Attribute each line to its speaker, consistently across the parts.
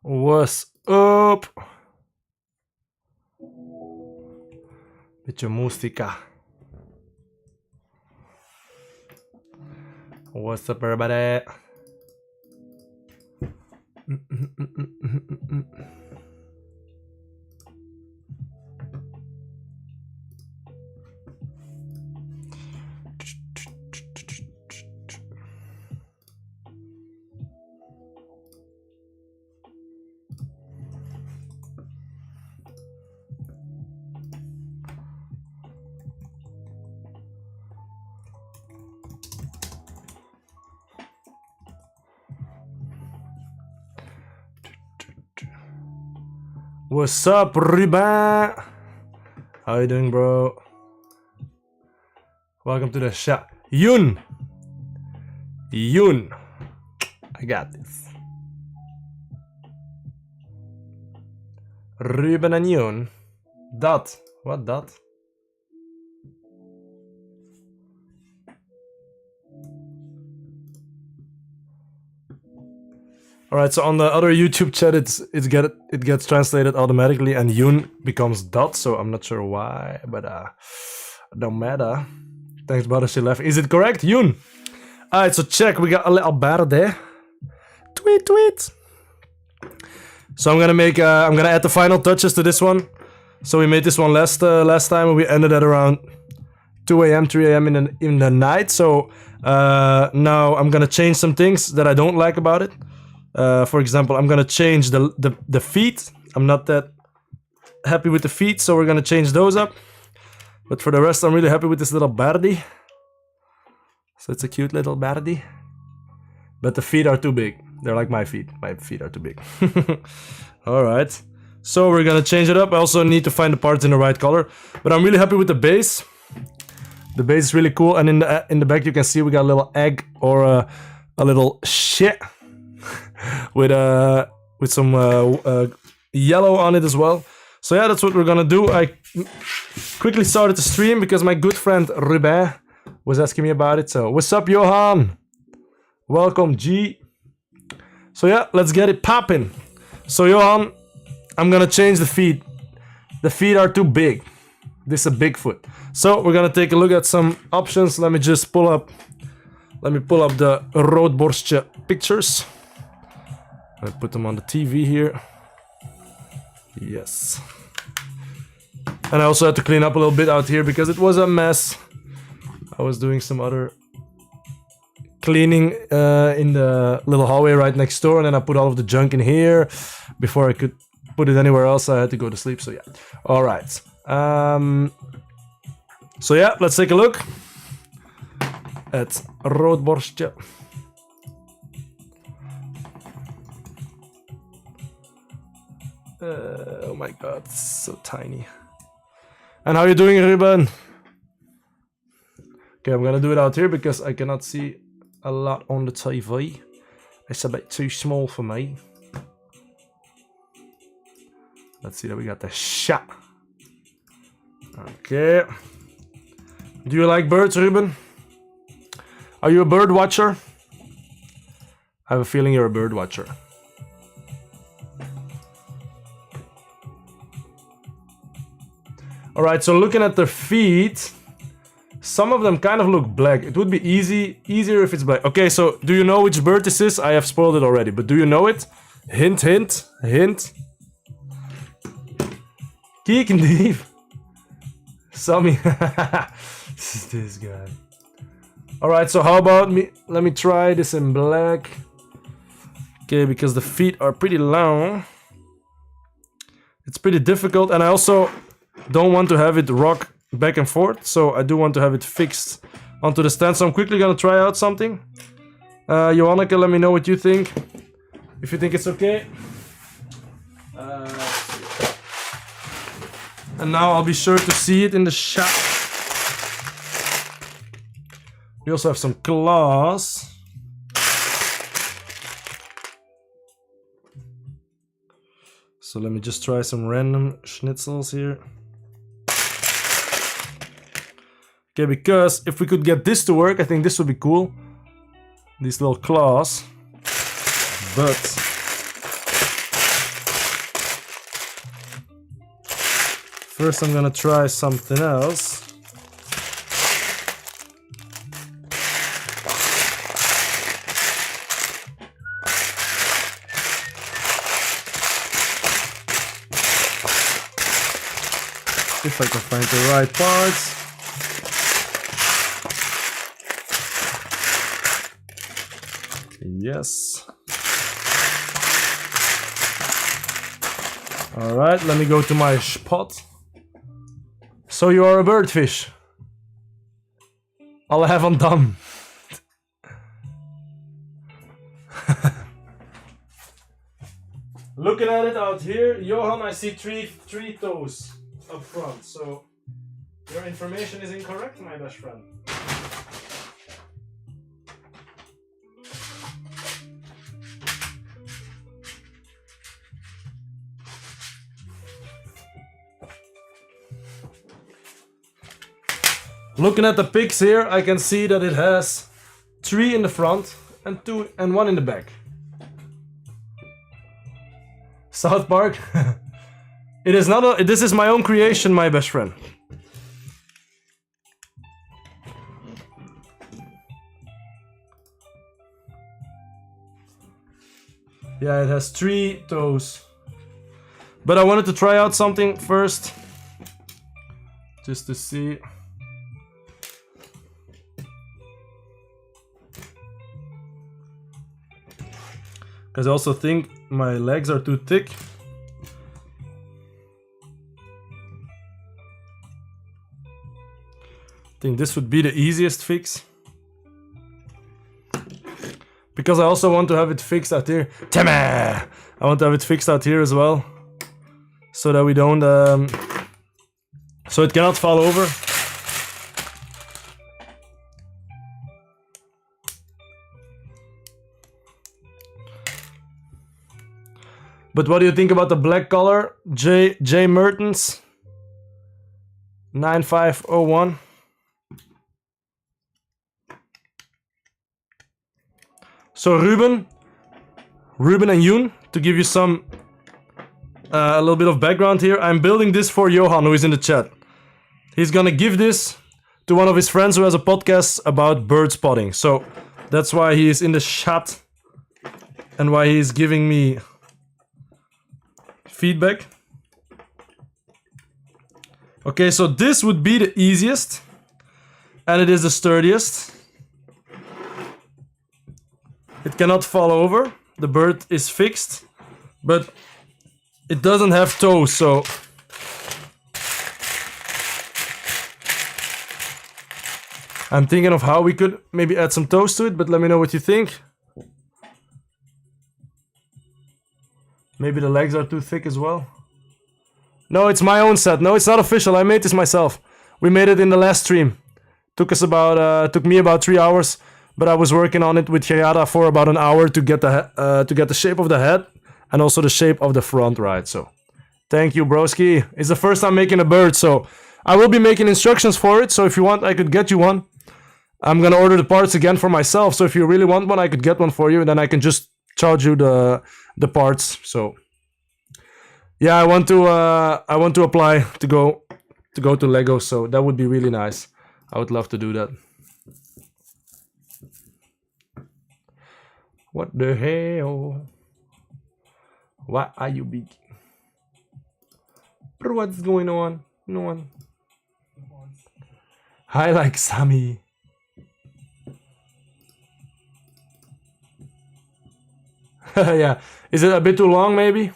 Speaker 1: What's up? Beetje música. What's up, everybody? What's up, Ruben? How you doing, bro? Welcome to the show. Yoon! Yoon! I got this. Ruben and Yoon. Dot. What dot? Alright, so on the other YouTube chat it gets translated automatically and Yoon becomes dot, so I'm not sure why, but don't matter. Thanks, brother, she left. Is it correct, Yoon? Alright, so check, we got a little Birdie. Tweet. So I'm gonna add the final touches to this one. So we made this one last time and we ended at around 2 a.m., 3 a.m. in the night. So now I'm gonna change some things that I don't like about it. For example, I'm gonna change the feet. I'm not that happy with the feet, so we're gonna change those up. But for the rest, I'm really happy with this little Birdie. So it's a cute little Birdie. But the feet are too big. They're like my feet. My feet are too big. Alright. So we're gonna change it up. I also need to find the parts in the right color. But I'm really happy with the base. The base is really cool. And in the back you can see we got a little egg or a little shit. with some yellow on it as well. So yeah, that's what we're gonna do. I quickly started the stream because my good friend Ruben was asking me about it. So what's up, Johan? Welcome, G. So yeah, let's get it popping. So Johan, I'm gonna change the feet. The feet are too big. This is a big foot. So we're gonna take a look at some options. Let me pull up the Roodborstje pictures. I put them on the TV here. Yes. And I also had to clean up a little bit out here because it was a mess. I was doing some other cleaning in the little hallway right next door, and then I put all of the junk in here before I could put it anywhere else. I had to go to sleep, so yeah. Alright. So yeah, let's take a look at Roodborstje. Oh my god, it's so tiny. And how are you doing, Ruben? Okay, I'm gonna do it out here because I cannot see a lot on the TV. It's a bit too small for me. Let's see that we got the shot. Okay. Do you like birds, Ruben? Are you a bird watcher? I have a feeling you're a bird watcher. Alright, so looking at their feet, some of them kind of look black. It would be easier if it's black. Okay, so do you know which bird this is? I have spoiled it already, but do you know it? Hint, hint, hint. Kiekendief. Sammy. This guy. Alright, so how about me? Let me try this in black. Okay, because the feet are pretty long. It's pretty difficult, and I also don't want to have it rock back and forth, so I do want to have it fixed onto the stand. So I'm quickly gonna try out something. Johannika, let me know what you think. If you think it's okay. And now I'll be sure to see it in the shot. We also have some claws. So let me just try some random schnitzels here. Okay, because if we could get this to work, I think this would be cool. These little claws. But First, I'm gonna try something else. If I can find the right parts. Yes. All right, let me go to my spot. So you are a birdfish. I'll have on done. Looking at it out here, Johan, I see three toes up front. So your information is incorrect, my best friend. Looking at the pics here, I can see that it has 3 in the front and 2 and 1 in the back. South Park. It is not a, this is my own creation, my best friend. Yeah, it has 3 toes. But I wanted to try out something first. Just to see. Because I also think my legs are too thick. I think this would be the easiest fix. Because I also want to have it fixed out here. Timmy! I want to have it fixed out here as well. So that we don't... so it cannot fall over. But what do you think about the black color? J Mertens 9501. So Ruben and Yoon, to give you some a little bit of background here, I'm building this for Johan, who is in the chat. He's gonna give this to one of his friends who has a podcast about bird spotting. So that's why he is in the chat and why he's giving me feedback. Okay, so this would be the easiest, and it is the sturdiest. It cannot fall over. The bird is fixed, but it doesn't have toes, so I'm thinking of how we could maybe add some toes to it, but let me know what you think. Maybe the legs are too thick as well. No, it's my own set. No, it's not official. I made this myself. We made it in the last stream. Took me about 3 hours, but I was working on it with Hayata for about an hour to get the shape of the head and also the shape of the front, right? So, thank you, broski. It's the first time making a bird, so I will be making instructions for it. So if you want, I could get you one. I'm gonna order the parts again for myself. So if you really want one, I could get one for you, and then I can just charge you the parts. So yeah, I want to apply to go to Lego, so that would be really nice. I would love to do that. What the hell? Why are you big? What's going on? No one. Hi, like Sammy. Yeah, is it a bit too long maybe?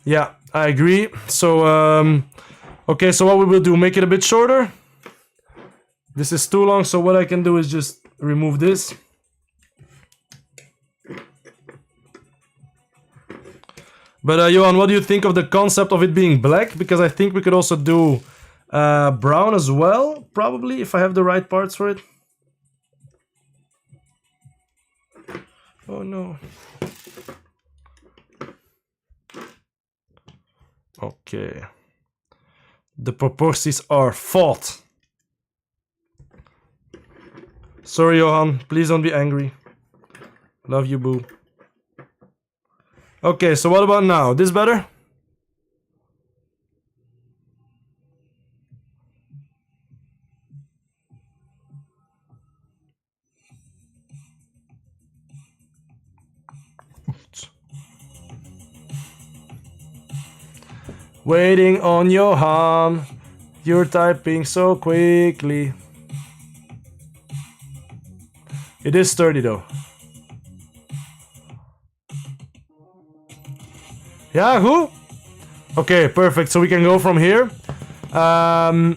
Speaker 1: Yeah, I agree. So, okay, so what we will do, make it a bit shorter. This is too long, so what I can do is just remove this. But Johan, what do you think of the concept of it being black? Because I think we could also do brown as well, probably, if I have the right parts for it. Oh no. Okay. The proportions are fault. Sorry, Johan. Please don't be angry. Love you, boo. Okay, so what about now? This better? Waiting on Johan. You're typing so quickly. It is sturdy though. Yeah, who? Okay, perfect. So we can go from here. To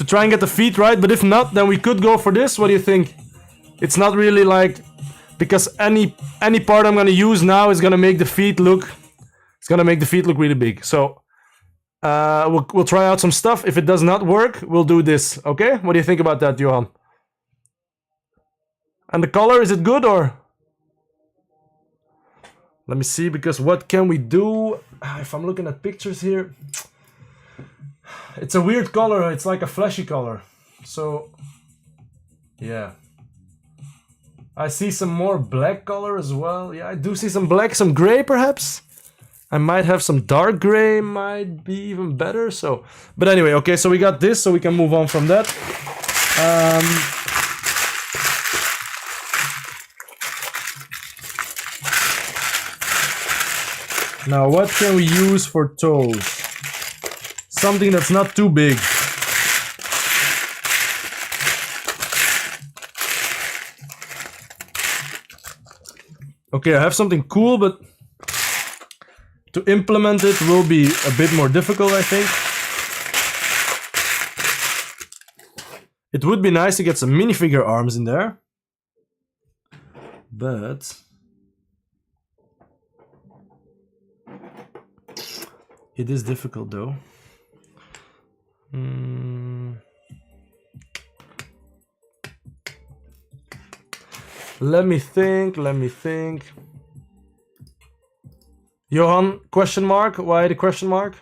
Speaker 1: try and get the feet right, but if not, then we could go for this. What do you think? It's not really like... Because any part I'm gonna use now is gonna make the feet look... It's gonna make the feet look really big. So we'll try out some stuff. If it does not work, we'll do this. Okay? What do you think about that, Johan? And the color, is it good or? Let me see, because what can we do? If I'm looking at pictures here, it's a weird color. It's like a fleshy color. So yeah, I see some more black color as well. Yeah, I do see some black, some gray perhaps. I might have some dark gray, might be even better. So, but anyway, okay, so we got this, so we can move on from that. Now, what can we use for toes? Something that's not too big. Okay, I have something cool, but to implement it will be a bit more difficult, I think. It would be nice to get some minifigure arms in there. But it is difficult though. Let me think. Johan, question mark? Why the question mark?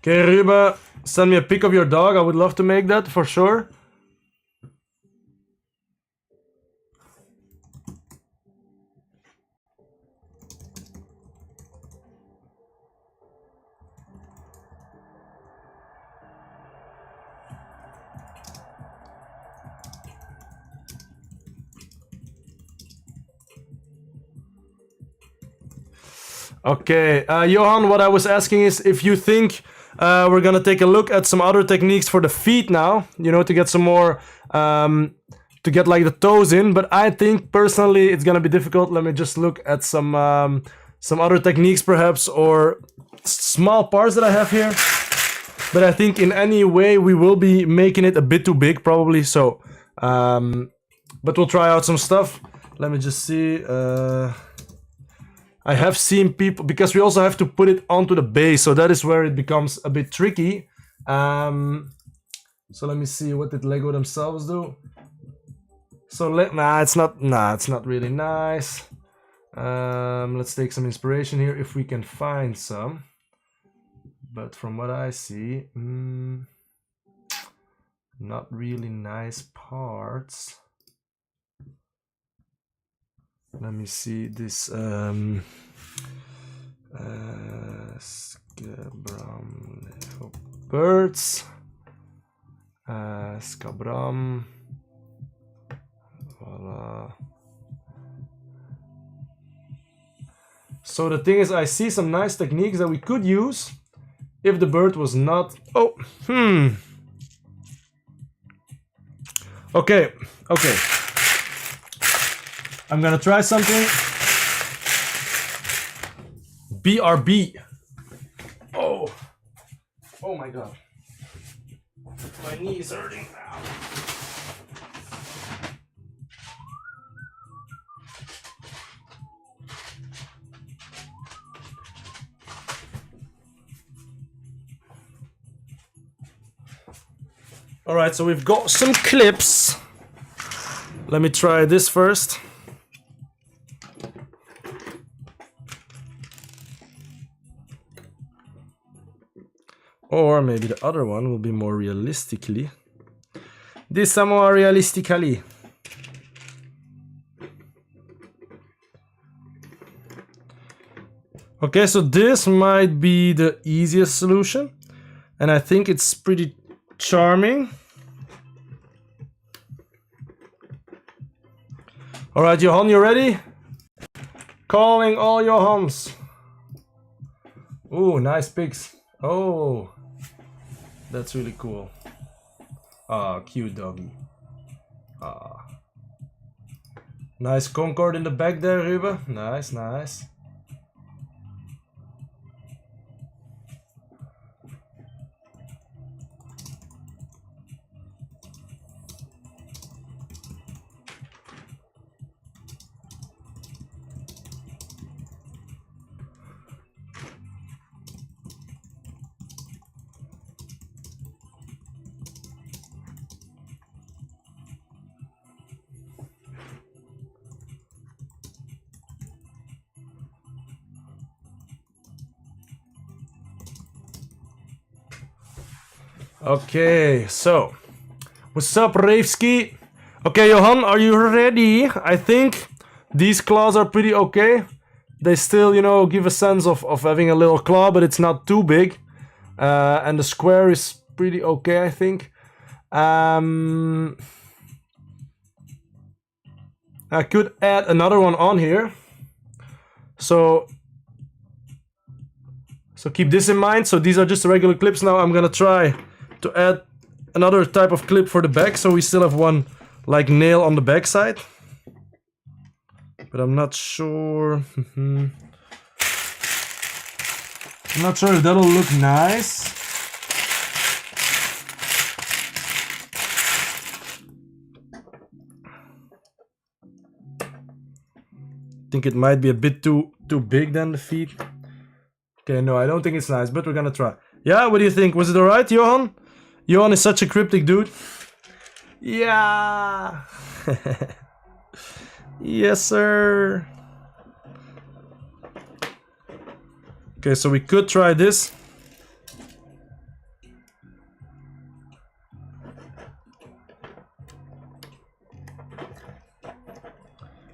Speaker 1: Okay, Ruba, send me a pic of your dog. I would love to make that for sure. Okay, Johan, what I was asking is if you think we're gonna take a look at some other techniques for the feet now, you know, to get some more, to get like the toes in, but I think personally it's gonna be difficult. Let me just look at some other techniques perhaps, or small parts that I have here. But I think in any way we will be making it a bit too big probably, so, but we'll try out some stuff. Let me just see, I have seen people, because we also have to put it onto the base, so that is where it becomes a bit tricky. So let me see, what did Lego themselves do? So it's not really nice. Let's take some inspiration here if we can find some. But from what I see, not really nice parts. Let me see this birds, Scabram, voila. So the thing is, I see some nice techniques that we could use if the bird was not... Okay. I'm gonna try something. BRB. Oh. Oh my god. My knee is hurting now. Alright, so we've got some clips. Let me try this first. Or maybe the other one will be more realistically. This is more realistically. Okay, so this might be the easiest solution. And I think it's pretty charming. Alright, Johan, you ready? Calling all Johans. Ooh, nice pics. Oh. That's really cool. Ah, cute doggy. Ah. Nice Concord in the back there, Ruben. Nice, nice. Okay, so what's up, Ravski? Okay, Johan, are you ready? I think these claws are pretty okay. They still, you know, give a sense of having a little claw, but it's not too big. And the square is pretty okay, I think. I could add another one on here. So keep this in mind. So these are just regular clips. Now I'm gonna try to add another type of clip for the back, so we still have one like nail on the back side. But I'm not sure. I'm not sure if that'll look nice. I think it might be a bit too big than the feet. Okay, no, I don't think it's nice, but we're gonna try. Yeah, what do you think? Was it alright, Johan? Johan is such a cryptic dude. Yeah. Yes, sir. Okay, so we could try this.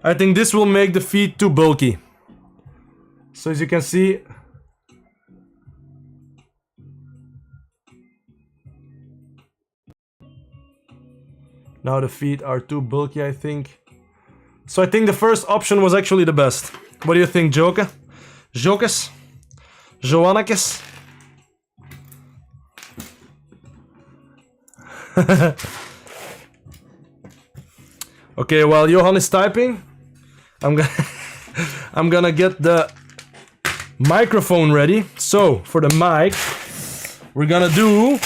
Speaker 1: I think this will make the feet too bulky. So as you can see, now the feet are too bulky, I think. So I think the first option was actually the best. What do you think, Joke? Jokes? Joannakes? Okay, while Johan is typing, I'm gonna get the microphone ready. So for the mic, we're gonna do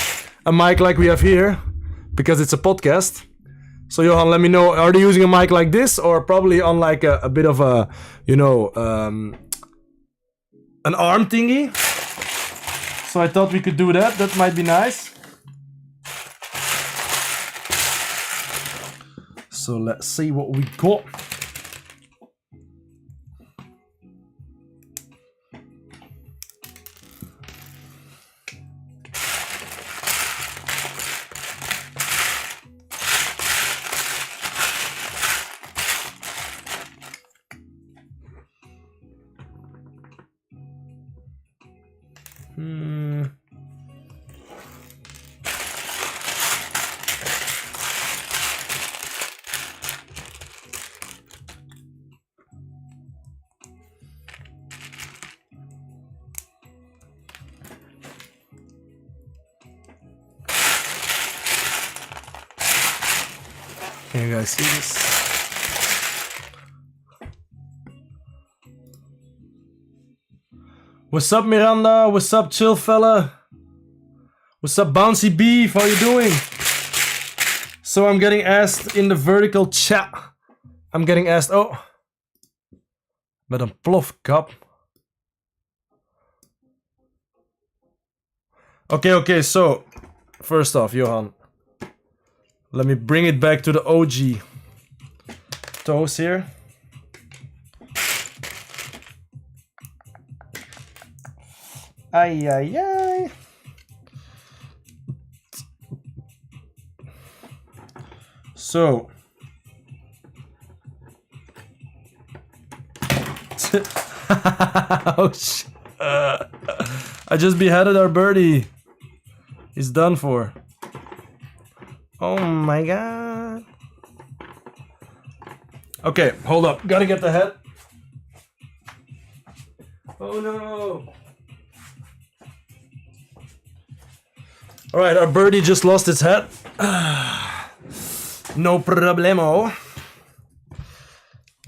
Speaker 1: a mic like we have here, because it's a podcast. So Johan, let me know, are they using a mic like this, or probably on like a bit of a, you know, an arm thingy? So I thought we could do that. That might be nice. So let's see what we got. Can you guys see this? What's up, Miranda? What's up, chill fella? What's up, Bouncy Beef? How you doing? So I'm getting asked in the vertical chat. I'm getting asked, oh, met een plofkap. Okay, so first off, Johan, let me bring it back to the OG toast here. Ay. So oh shit. I just beheaded our birdie. He's done for. Oh my god. Okay, hold up. Gotta get the head. Oh no. Alright, our birdie just lost its head. No problemo.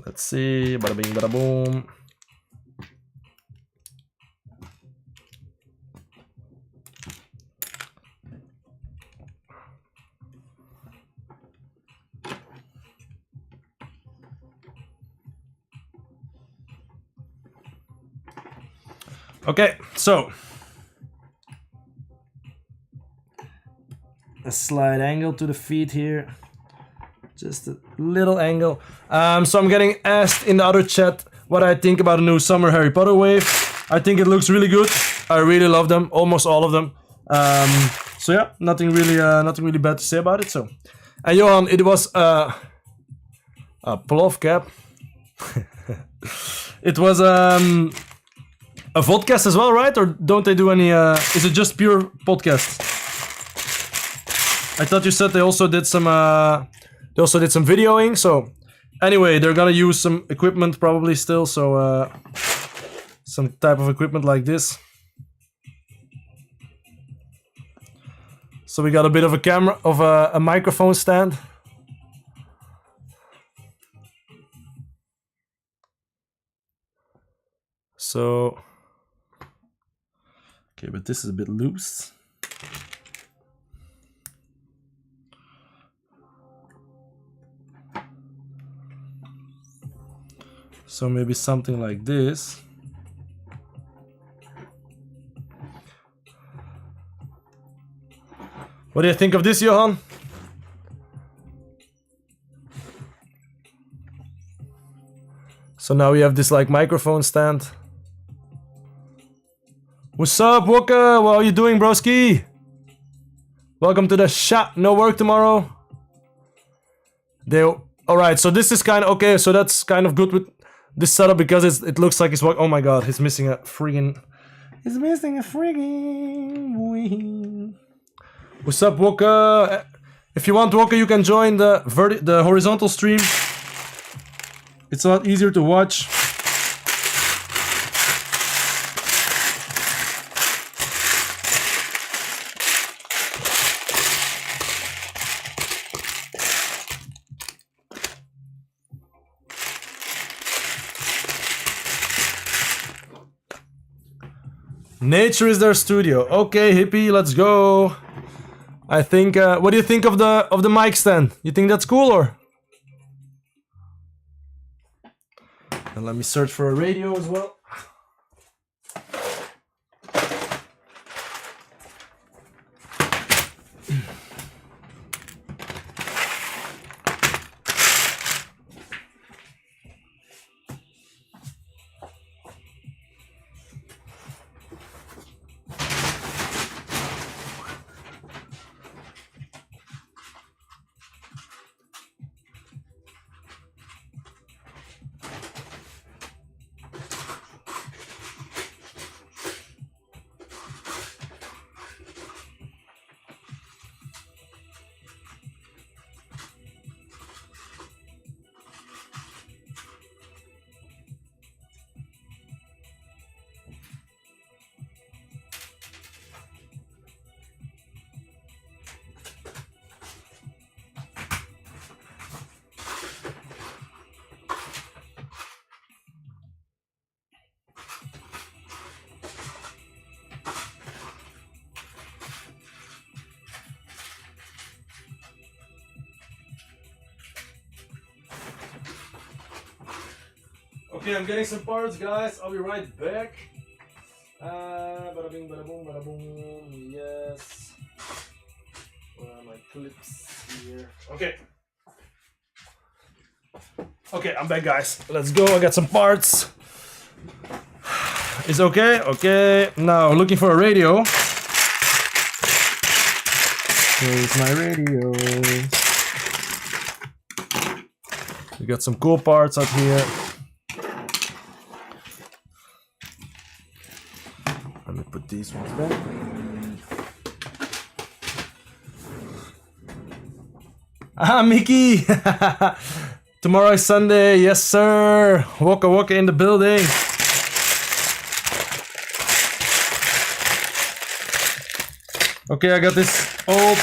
Speaker 1: Let's see. Bada bing, bada boom. Okay, so a slight angle to the feet here, just a little angle. So I'm getting asked in the other chat what I think about the new summer Harry Potter wave. I think it looks really good. I really love them, almost all of them. So yeah, nothing really bad to say about it. So, and Johan, it was a plof cap. It was a vodcast as well, right? Or don't they do any? Is it just pure podcast? I thought you said they also did some. Videoing. So anyway, they're gonna use some equipment probably still. So some type of equipment like this. So we got a bit of a camera, of a microphone stand. So. Okay, but this is a bit loose. So maybe something like this. What do you think of this, Johan? So now we have this like microphone stand. What's up, Wooka? What are you doing, broski? Welcome to the shop. No work tomorrow. Alright, so this is kind of okay. So that's kind of good with this setup because it looks like it's. Oh my god, he's missing a friggin'. He's missing a friggin' wing. What's up, Wooka? If you want, Wooka, you can join the horizontal stream. It's a lot easier to watch. Nature is their studio. Okay, hippie, let's go. I think. What do you think of the mic stand? You think that's cool or? And let me search for a radio as well. Okay, I'm getting some parts, guys. I'll be right back. Bada bing, bada boom, bada boom. Yes. Where are my clips here? Okay. Okay, I'm back, guys. Let's go. I got some parts. Is okay? Okay. Now, looking for a radio. Where's my radio? We got some cool parts out here. Let me put these ones back. Ah, Mickey! Tomorrow is Sunday, yes sir! Waka waka in the building! Okay, I got this old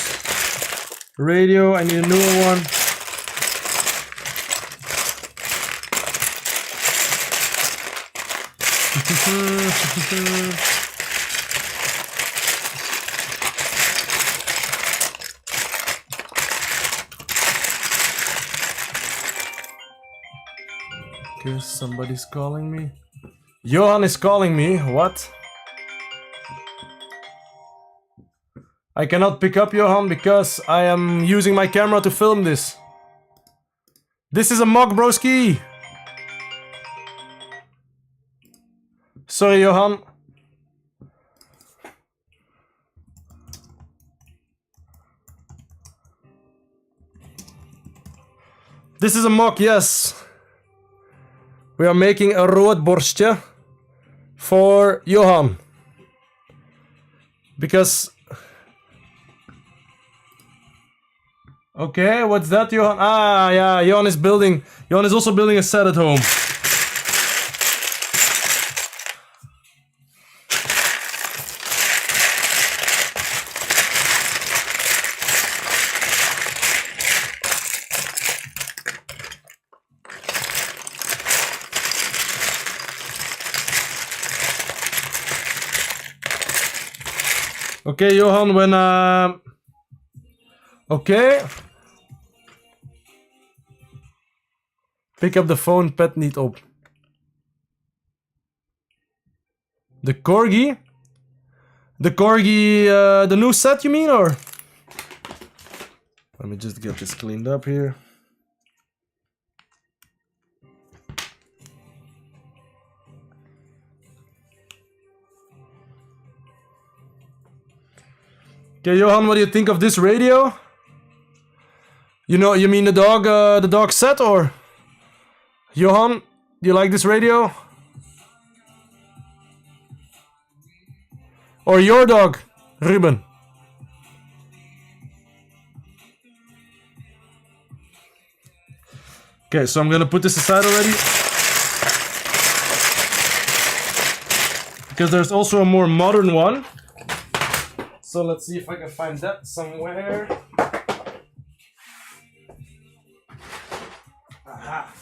Speaker 1: radio, I need a newer one. Guess somebody's calling me. Johan is calling me. What? I cannot pick up Johan because I am using my camera to film this. This is a MOC, broski. Sorry, Johan. This is a MOC, yes. We are making a roodborstje for Johan. Because... Okay, what's that, Johan? Ah, yeah, Johan is also building a set at home. Okay, Johan, when okay. Pick up the phone, pet niet op. The corgi? The corgi, the new set you mean, or? Let me just get this cleaned up here. Okay, Johan, what do you think of this radio? You know, you mean the dog set, or? Johan, do you like this radio? Or your dog, Ruben? Okay, so I'm gonna put this aside already. Because there's also a more modern one. So let's see if I can find that somewhere. Aha.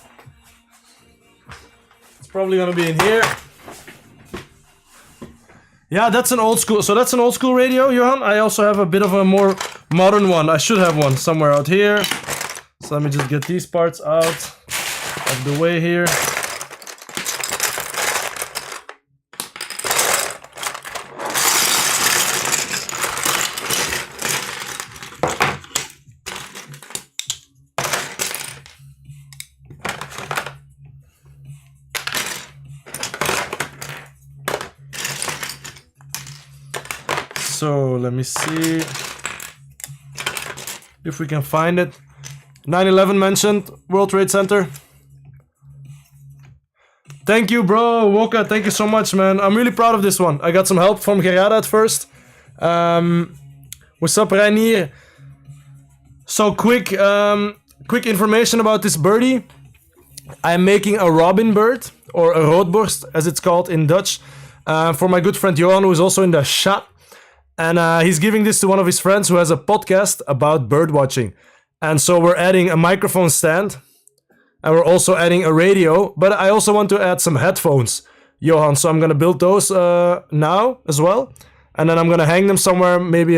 Speaker 1: It's probably gonna be in here. Yeah, that's an old school. So that's an old school radio, Johan. I also have a bit of a more modern one. I should have one somewhere out here. So let me just get these parts out of the way here. So let me see if we can find it. 9/11 mentioned, World Trade Center. Thank you, bro, Woka. Thank you so much, man. I'm really proud of this one. I got some help from Gerada at first. What's up, Reinier? So quick information about this birdie. I'm making a robin bird, or a roodborst, as it's called in Dutch, for my good friend Johan, who is also in the chat. And he's giving this to one of his friends who has a podcast about bird watching. And so we're adding a microphone stand. And we're also adding a radio. But I also want to add some headphones, Johan. So I'm going to build those now as well. And then I'm going to hang them somewhere. Maybe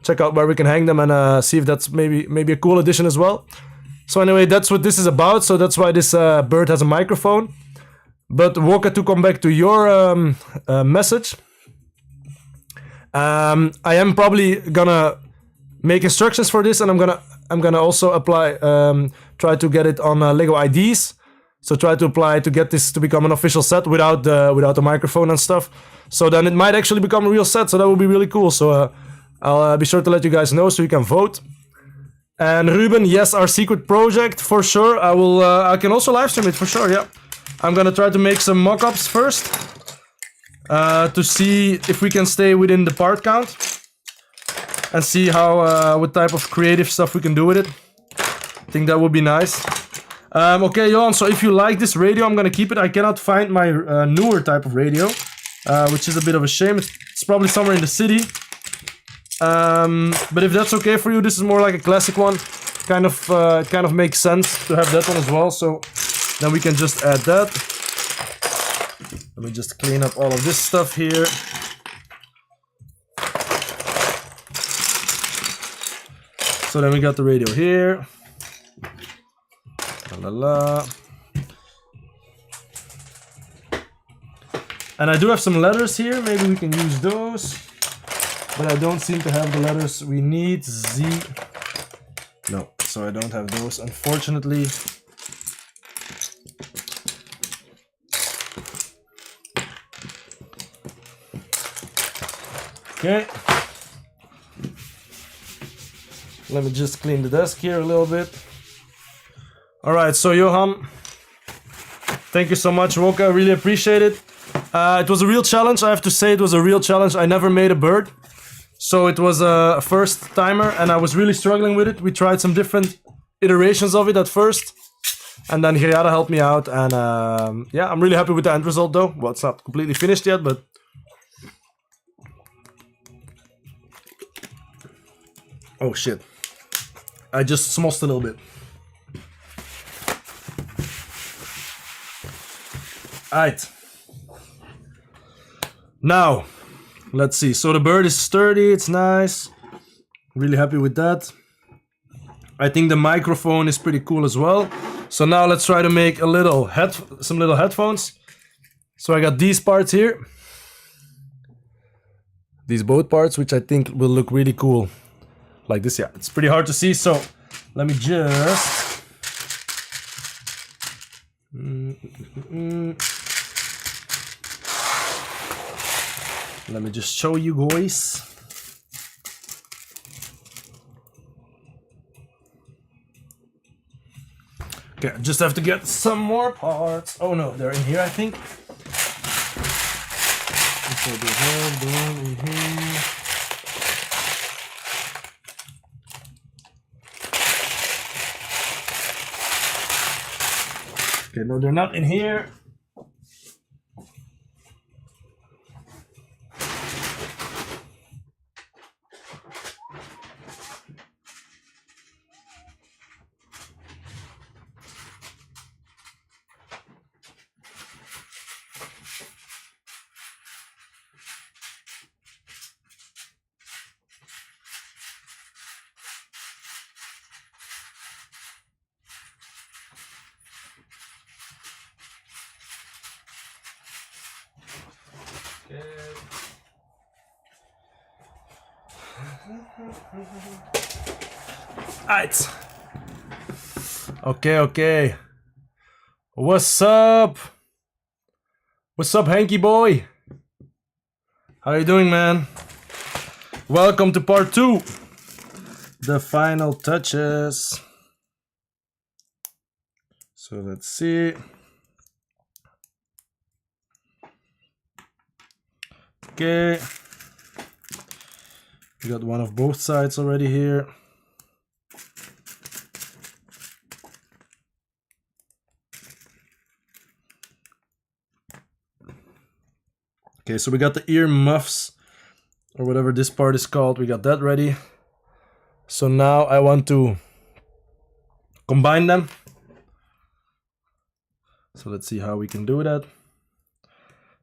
Speaker 1: check out where we can hang them and see if that's maybe a cool addition as well. So anyway, that's what this is about. So that's why this bird has a microphone. But Woka, to come back to your message, I am probably gonna make instructions for this, and I'm gonna also apply, try to get it on Lego IDs. So try to apply to get this to become an official set without the microphone and stuff. So then it might actually become a real set. So that would be really cool. So I'll be sure to let you guys know so you can vote. And Ruben, yes, our secret project for sure. I will. I can also live stream it for sure. Yeah, I'm gonna try to make some mock-ups first to see if we can stay within the part count and see how what type of creative stuff we can do with it. I think that would be nice. Okay, Johan, so if you like this radio, I'm gonna keep it. I cannot find my newer type of radio, which is a bit of a shame. It's probably somewhere in the city. But if that's okay for you, this is more like a classic one. It kind of makes sense to have that one as well. So then we can just add that. Let me just clean up all of this stuff here. So then we got the radio here. La la. And I do have some letters here. Maybe we can use those. But I don't seem to have the letters we need. Z. No, so I don't have those, unfortunately. Okay. Let me just clean the desk here a little bit. Alright, so Johan, thank you so much, Woka. I really appreciate it. It was a real challenge, I have to say. It was a real challenge. I never made a bird. So it was a first timer and I was really struggling with it. We tried some different iterations of it at first. And then Hiriara helped me out. And yeah, I'm really happy with the end result though. Well, it's not completely finished yet, but... Oh shit. I just smossed a little bit. Alright. Now, let's see. So the bird is sturdy, it's nice. Really happy with that. I think the microphone is pretty cool as well. So now let's try to make some little headphones. So I got these parts here. These both parts, which I think will look really cool. Like this, yeah. It's pretty hard to see, so let me just... Let me just show you guys. Okay, I just have to get some more parts. Oh no, they're in here, I think. So they have them in here. Okay, no, they're not in here. Alright. Okay. What's up? What's up, Hanky boy? How you doing, man? Welcome to part 2. The final touches. So let's see. Okay. We got one of both sides already here. Okay, so we got the ear muffs, or whatever this part is called. We got that ready. So now I want to combine them. So let's see how we can do that.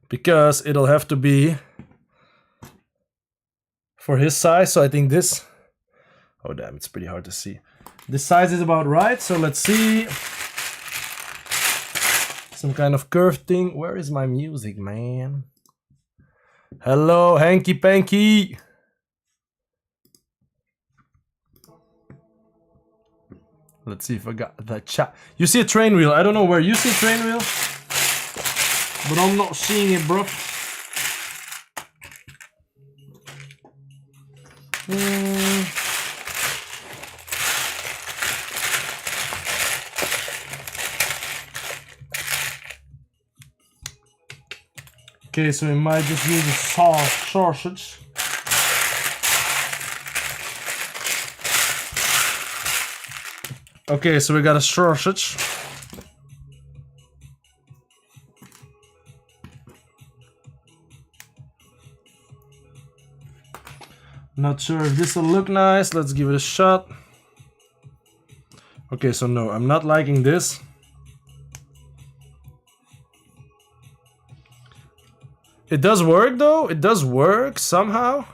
Speaker 1: Because it'll have to be for his size, so I think this... Oh damn, it's pretty hard to see. This size is about right, so let's see. Some kind of curved thing. Where is my music, man? Hello, Hanky Panky. Let's see if I got that chat. You see a train wheel. I don't know where you see a train wheel, but I'm not seeing it, bro. Okay, so we might just use a sausage. Okay, so we got a sausage. Not sure if this will look nice. Let's give it a shot. Okay, so no, I'm not liking this. It does work though. It does work somehow.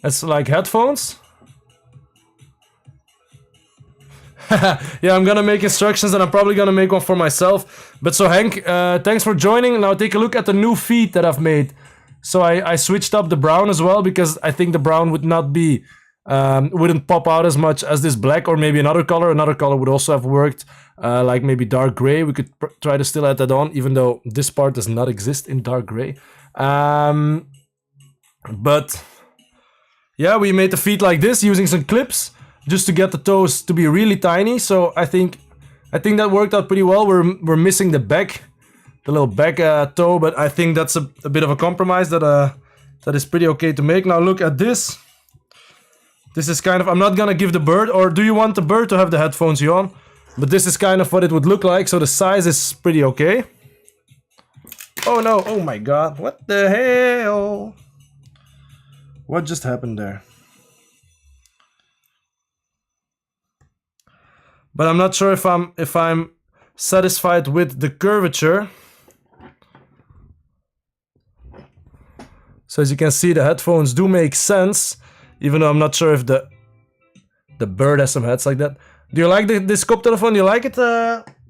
Speaker 1: It's like headphones. Yeah, I'm gonna make instructions and I'm probably gonna make one for myself. But so Hank, thanks for joining. Now take a look at the new feed that I've made. So I switched up the brown as well because I think the brown would not be, wouldn't pop out as much as this black or maybe another color. Another color would also have worked, like maybe dark gray. We could try to still add that on, even though this part does not exist in dark gray. But yeah, we made the feet like this using some clips just to get the toes to be really tiny. So I think that worked out pretty well. We're missing the back, the little back toe, but I think that's a bit of a compromise that is pretty okay to make. Now look at this. This is kind of, I'm not gonna give the bird, or do you want the bird to have the headphones you on? But this is kind of what it would look like, so the size is pretty okay. Oh no, oh my god, what the hell? What just happened there? But I'm not sure if I'm satisfied with the curvature. So as you can see, the headphones do make sense, even though I'm not sure if the bird has some heads like that. Do you like this koptelefoon? Do you like it,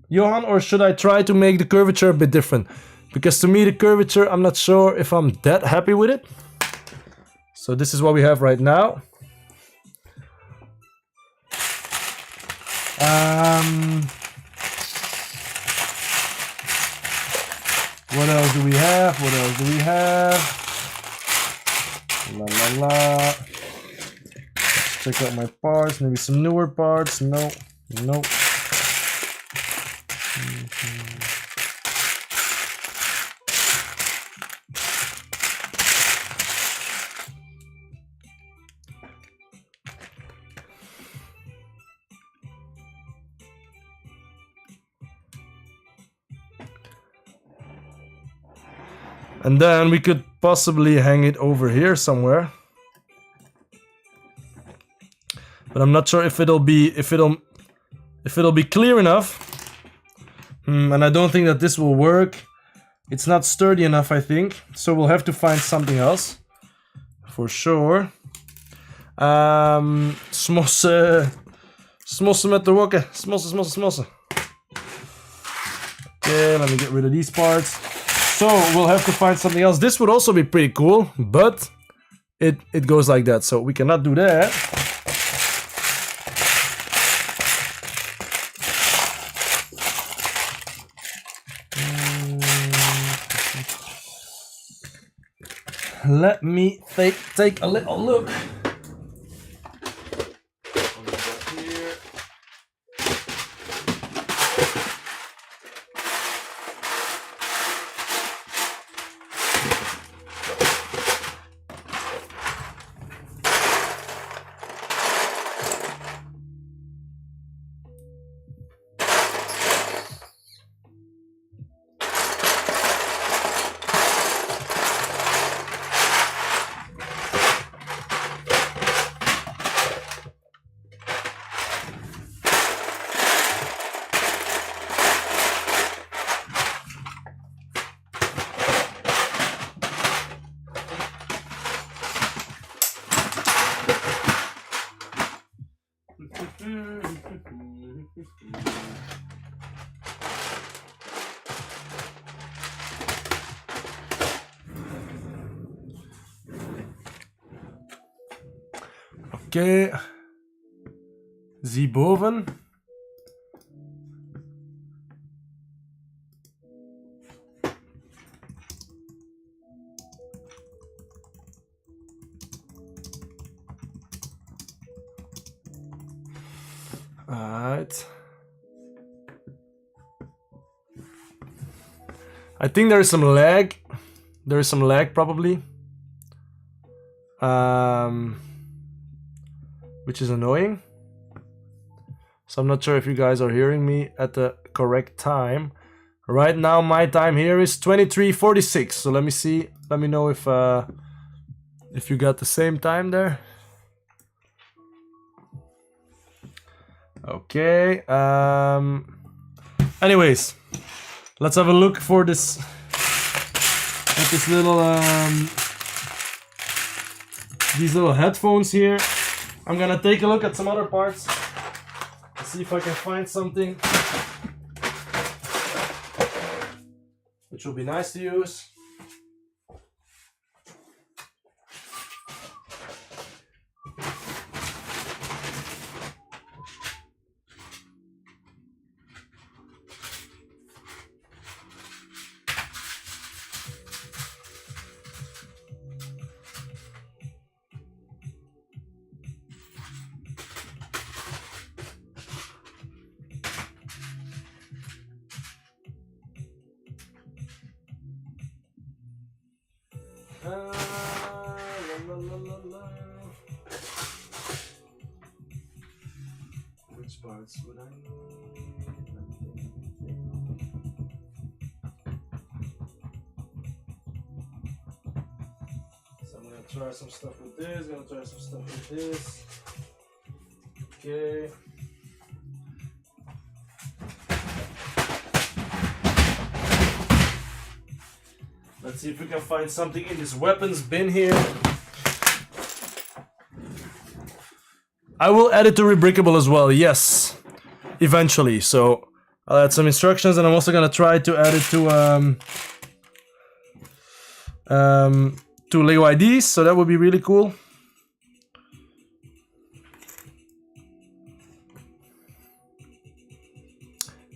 Speaker 1: Johan? Or should I try to make the curvature a bit different? Because to me, the curvature, I'm not sure if I'm that happy with it. So this is what we have right now. What else do we have? What else do we have? La la la. Check out my parts. Maybe some newer parts. No. Nope. And then we could possibly hang it over here somewhere. But I'm not sure if it'll be clear enough. And I don't think that this will work. It's not sturdy enough, I think. So we'll have to find something else. For sure. Smossen met de wokken. Smossen. Okay, let me get rid of these parts. So we'll have to find something else. This would also be pretty cool, but it goes like that. So we cannot do that. Let me take a little look. Oké. Zie boven. Alright. I think there is some lag. There is some lag probably. Which is annoying. So I'm not sure if you guys are hearing me at the correct time. Right now my time here is 23:46. So let me see. Let me know if you got the same time there. Okay. Anyways, let's have a look for this at this little these little headphones here. I'm gonna take a look at some other parts. See if I can find something which will be nice to use. Which parts would I need? So I'm gonna try some stuff with this, gonna try some stuff with this. Okay. Let's see if we can find something in this weapons bin here. I will add it to Rebrickable as well, yes. Eventually, so I'll add some instructions and I'm also gonna try to add it to Lego IDs, so that would be really cool.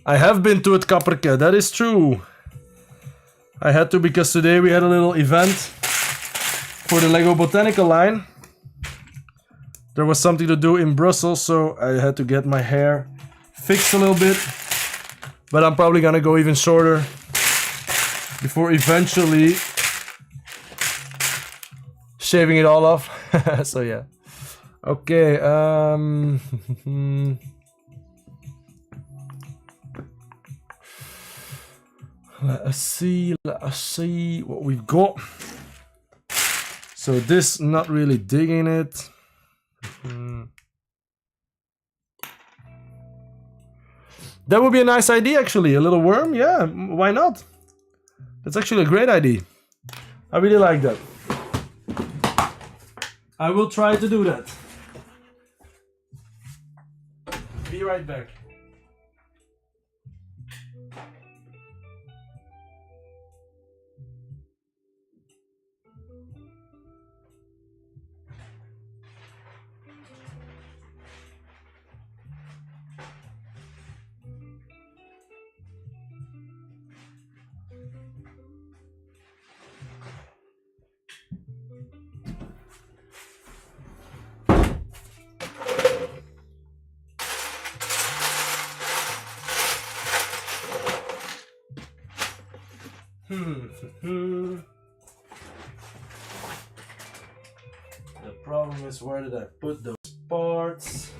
Speaker 1: I have been to it, Kapperke, that is true. I had to because today we had a little event for the Lego Botanical line. There was something to do in Brussels, so I had to get my hair fixed a little bit. But I'm probably gonna go even shorter before eventually shaving it all off. So yeah. Okay, let us see what we've got. So this, not really digging it. That would be a nice idea actually, a little worm, yeah, why not? That's actually a great idea. I really like that. I will try to do that. Be right back. The problem is, where did I put those parts?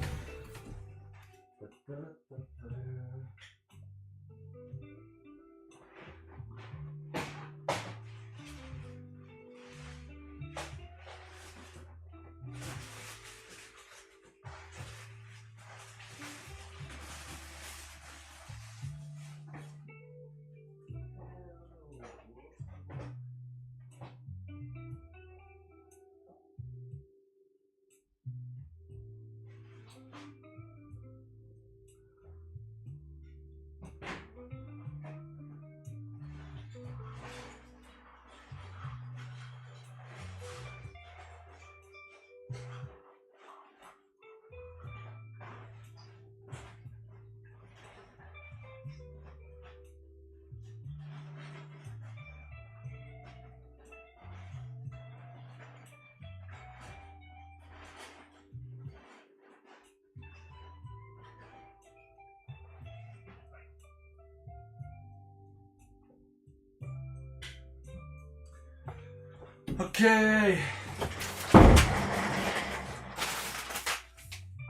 Speaker 1: Okay.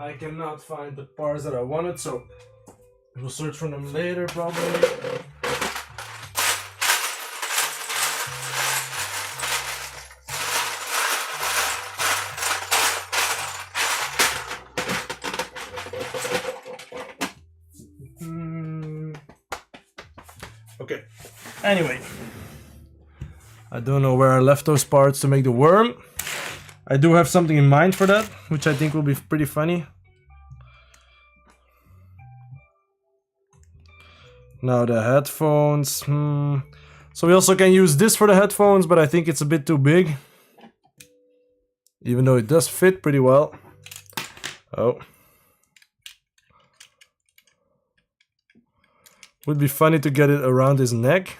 Speaker 1: I cannot find the parts that I wanted, so we'll search for them later probably. Okay. Anyway. I don't know where I left those parts to make the worm. I do have something in mind for that, which I think will be pretty funny. Now the headphones. So we also can use this for the headphones, but I think it's a bit too big. Even though it does fit pretty well. Oh. Would be funny to get it around his neck.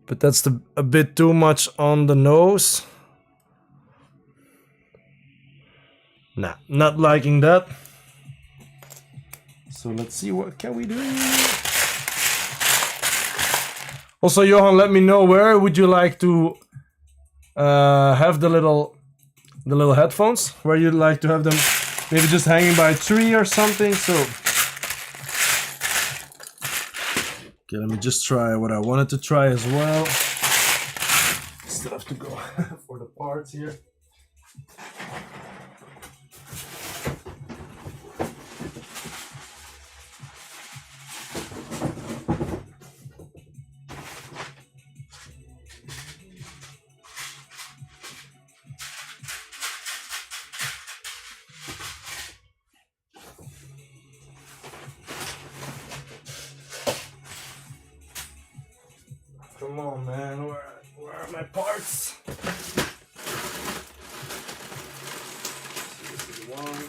Speaker 1: But that's a bit too much on the nose. Nah, not liking that. So let's see, what can we do? Also, Johan, let me know where would you like to have the little headphones? Where you'd like to have them, maybe just hanging by a tree or something. So, okay, let me just try what I wanted to try as well. Still have to go for the parts here. Come on, man, where are my parts? This is one.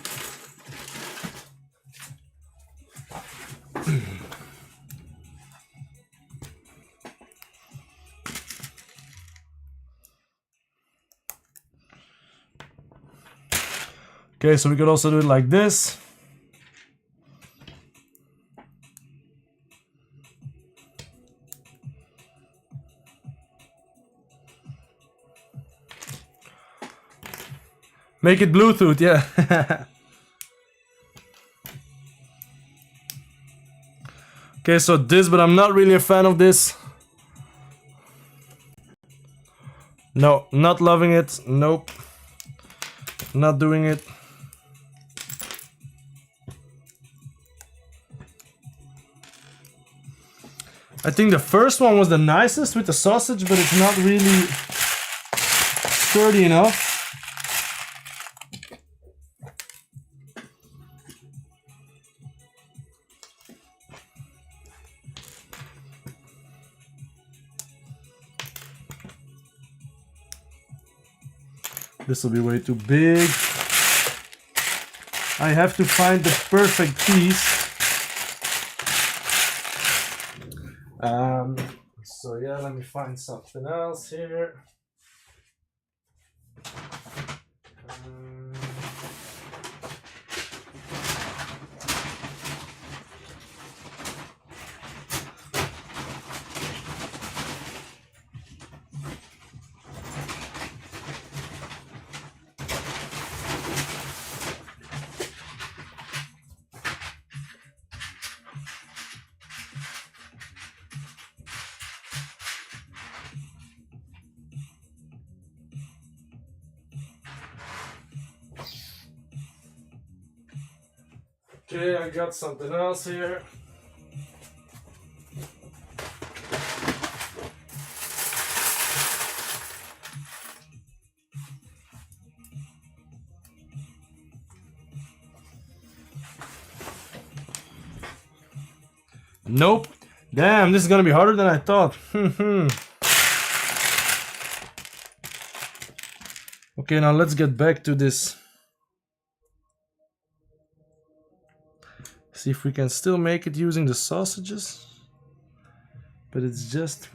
Speaker 1: Okay, so we could also do it like this. Make it Bluetooth, yeah. Okay, so this, but I'm not really a fan of this. No, not loving it. Nope. Not doing it. I think the first one was the nicest with the sausage, but it's not really sturdy enough. This will be way too big. I have to find the perfect piece. So yeah, let me find something else here. Okay, I got something else here. Nope. Damn, this is gonna be harder than I thought. Okay, now let's get back to this. See if we can still make it using the sausages. But it's just...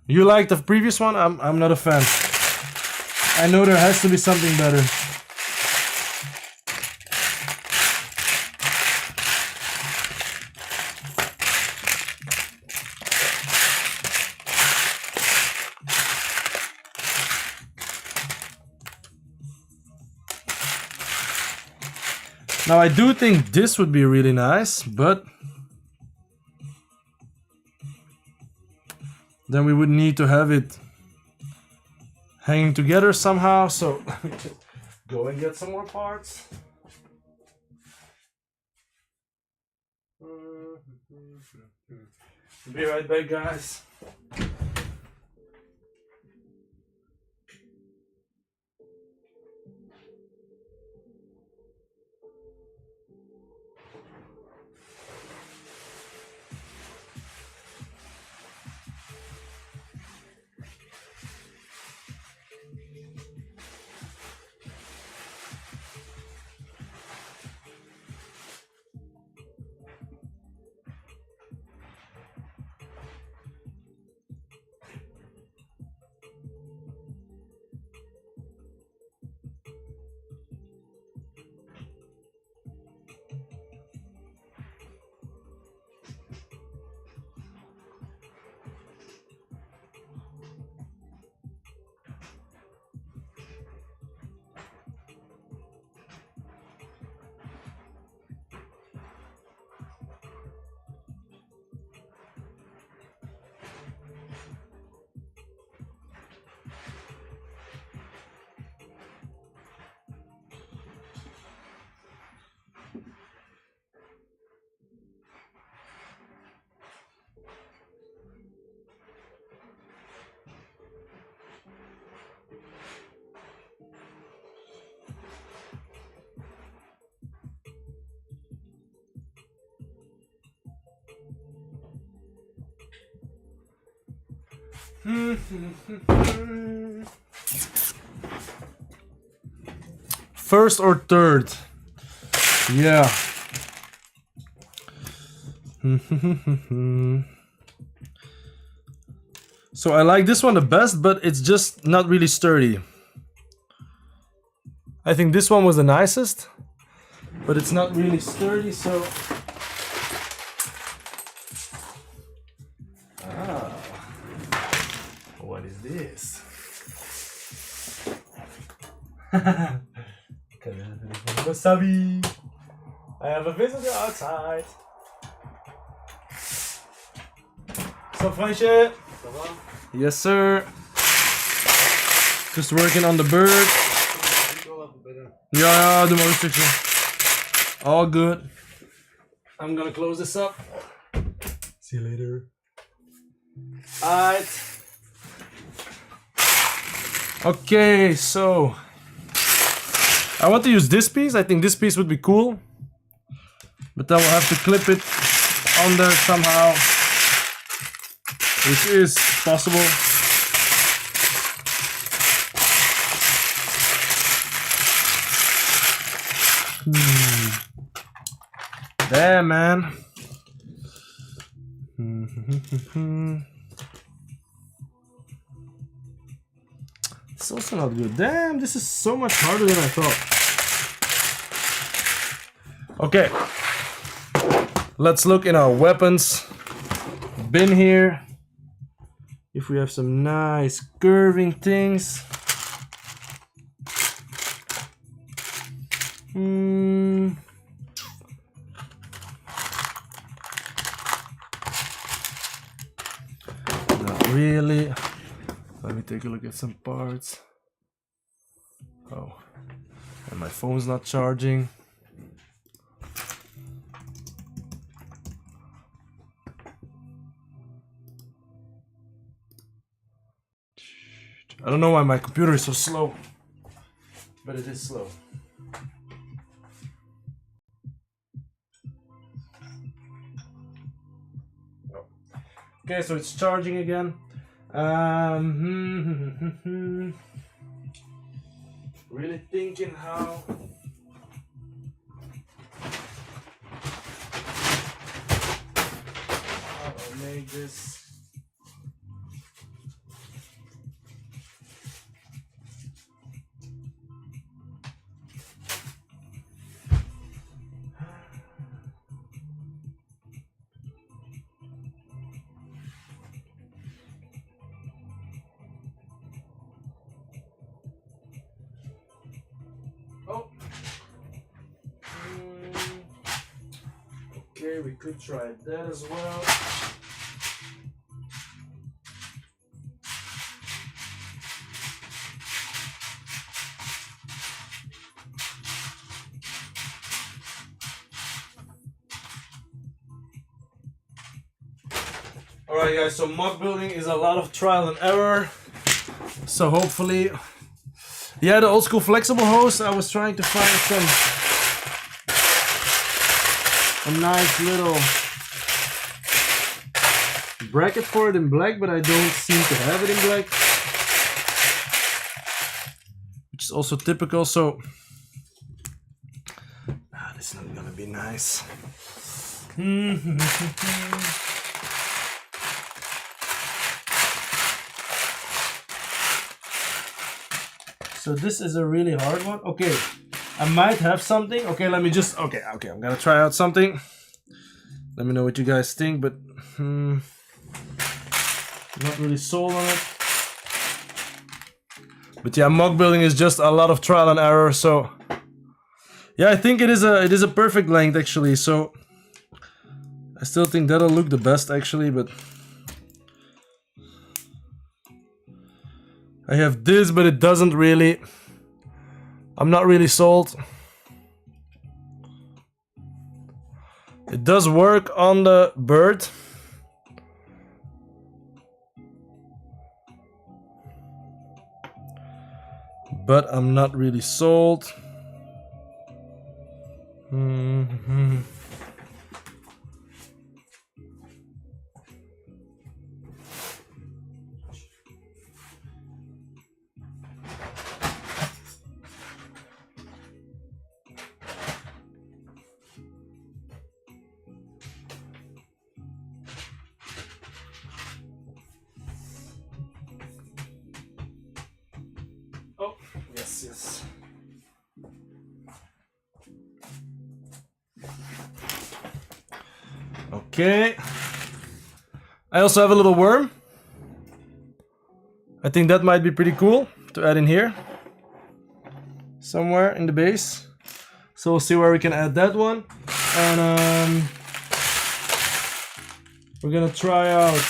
Speaker 1: You liked the previous one? I'm not a fan. I know there has to be something better. Now I do think this would be really nice, but then we would need to have it hanging together somehow. So let me just go and get some more parts. Be right back, guys. First or third? Yeah. So I like this one the best, but it's just not really sturdy. I think this one was the nicest, but it's not really sturdy, so... What is this? Wasabi! I have a visitor outside. What's up, Fransje? Yes, sir. Just working on the bird. Ja, doe maar rustig. All good. I'm gonna close this up. See you later. Alright. Okay, so I want to use this piece. I think this piece would be cool, but then we'll have to clip it on there somehow, which is possible. Damn, man. It's also not good. Damn, this is so much harder than I thought. Okay. Let's look in our weapons bin here. If we have some nice curving things. Not really. Let me take a look at some parts. Oh, and my phone's not charging. I don't know why my computer is so slow, but it is slow. Okay, so it's charging again. Really thinking how I'll make this. Okay, we could try that as well. Alright guys, so MOC building is a lot of trial and error. So hopefully... Yeah, the old school flexible hose, I was trying to find a nice little bracket for it in black, but I don't seem to have it in black. Which is also typical, so... this is not gonna be nice. So this is a really hard one. Okay, I might have something. Okay, let me just... Okay, I'm gonna try out something. Let me know what you guys think, but... not really sold on it. But yeah, MOC building is just a lot of trial and error, so... Yeah, I think it is a perfect length, actually, so... I still think that'll look the best, actually, but... I have this, but it doesn't really... I'm not really sold. It does work on the Bird. But I'm not really sold. Yes. Okay. I also have a little worm. I think that might be pretty cool to add in here. Somewhere in the base. So we'll see where we can add that one. And we're gonna try out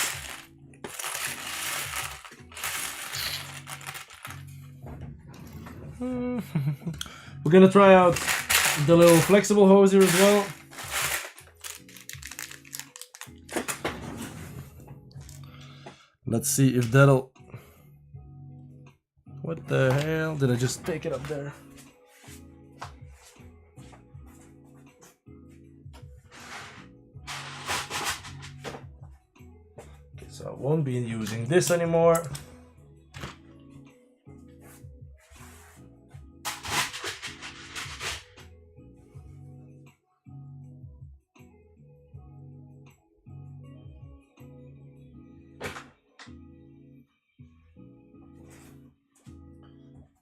Speaker 1: we're gonna try out the little flexible hose here as well. Let's see if that'll... What the hell? Did I just take it up there? Okay, so I won't be using this anymore.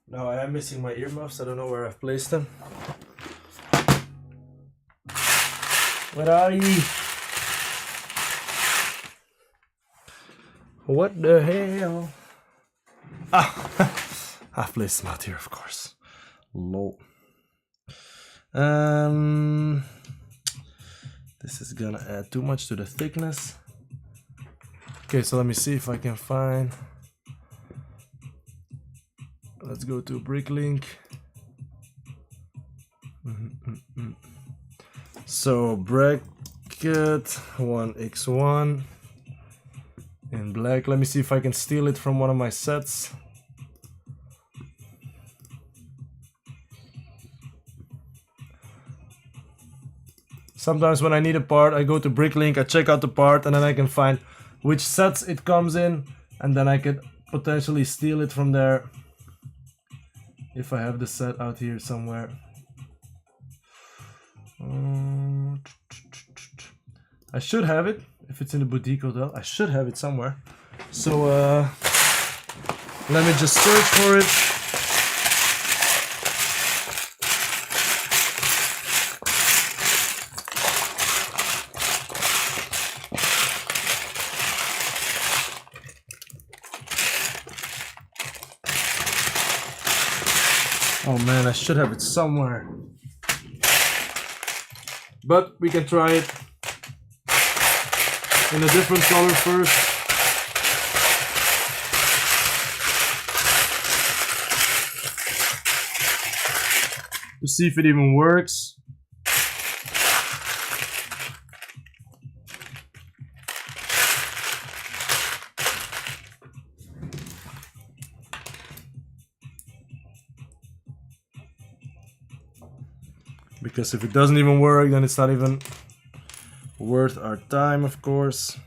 Speaker 1: Now I am missing my earmuffs. I don't know where I've placed them. Where are you? What the hell? I've placed them out here, of course. Lol. This is gonna add too much to the thickness. Okay, so let me see if I can find... Let's go to Bricklink. So bracket 1x1 in black. Let me see if I can steal it from one of my sets. Sometimes when I need a part, I go to Bricklink, I check out the part, and then I can find which sets it comes in, and then I could potentially steal it from there. If I have the set out here somewhere. I should have it. If it's in the boutique hotel, I should have it somewhere. So let me just search for it. Oh man, I should have it somewhere. But we can try it. in a different color first. To see if it even works. Because if it doesn't even work, then it's not even worth our time, of course.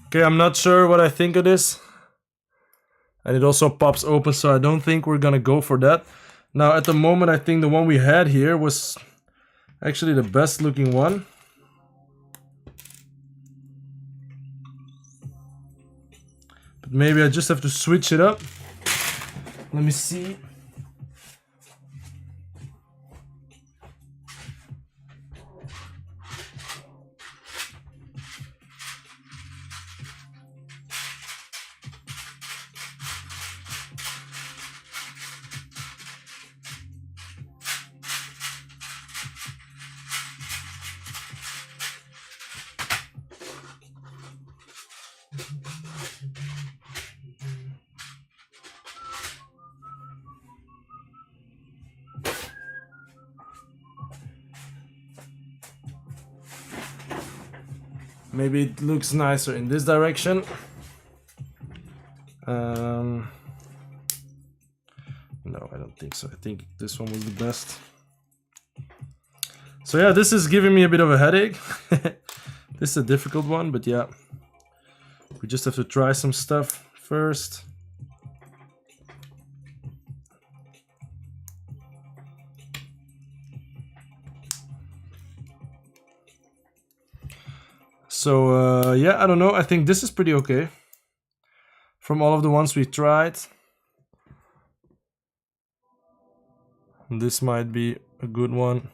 Speaker 1: Okay, I'm not sure what I think of this. And it also pops open, so I don't think we're gonna go for that. Now, at the moment, I think the one we had here was actually the best looking one. But maybe I just have to switch it up. Let me see. Maybe it looks nicer in this direction. No, I don't think so. I think this one was the best. So yeah, this is giving me a bit of a headache. This is a difficult one, but yeah. We just have to try some stuff first. So yeah, I don't know. I think this is pretty okay. From all of the ones we tried. This might be a good one.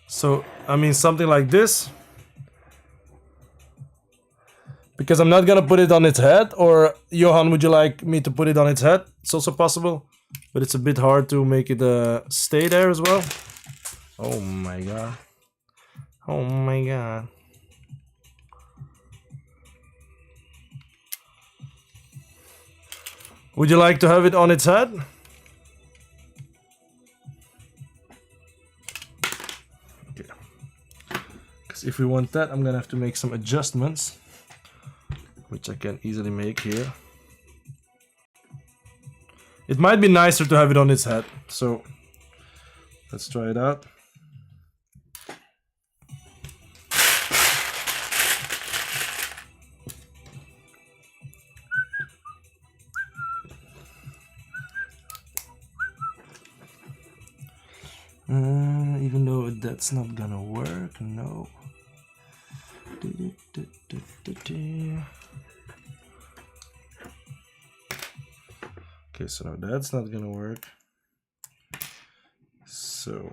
Speaker 1: So, I mean, something like this. Because I'm not gonna put it on its head. Or, Johan, would you like me to put it on its head? It's also possible. But it's a bit hard to make it stay there as well. Oh my god. Oh my god. Would you like to have it on its head? Okay. Because if we want that, I'm gonna have to make some adjustments. Which I can easily make here. It might be nicer to have it on its head. So, let's try it out. Even though that's not gonna work, no. Okay, so now that's not gonna work. So,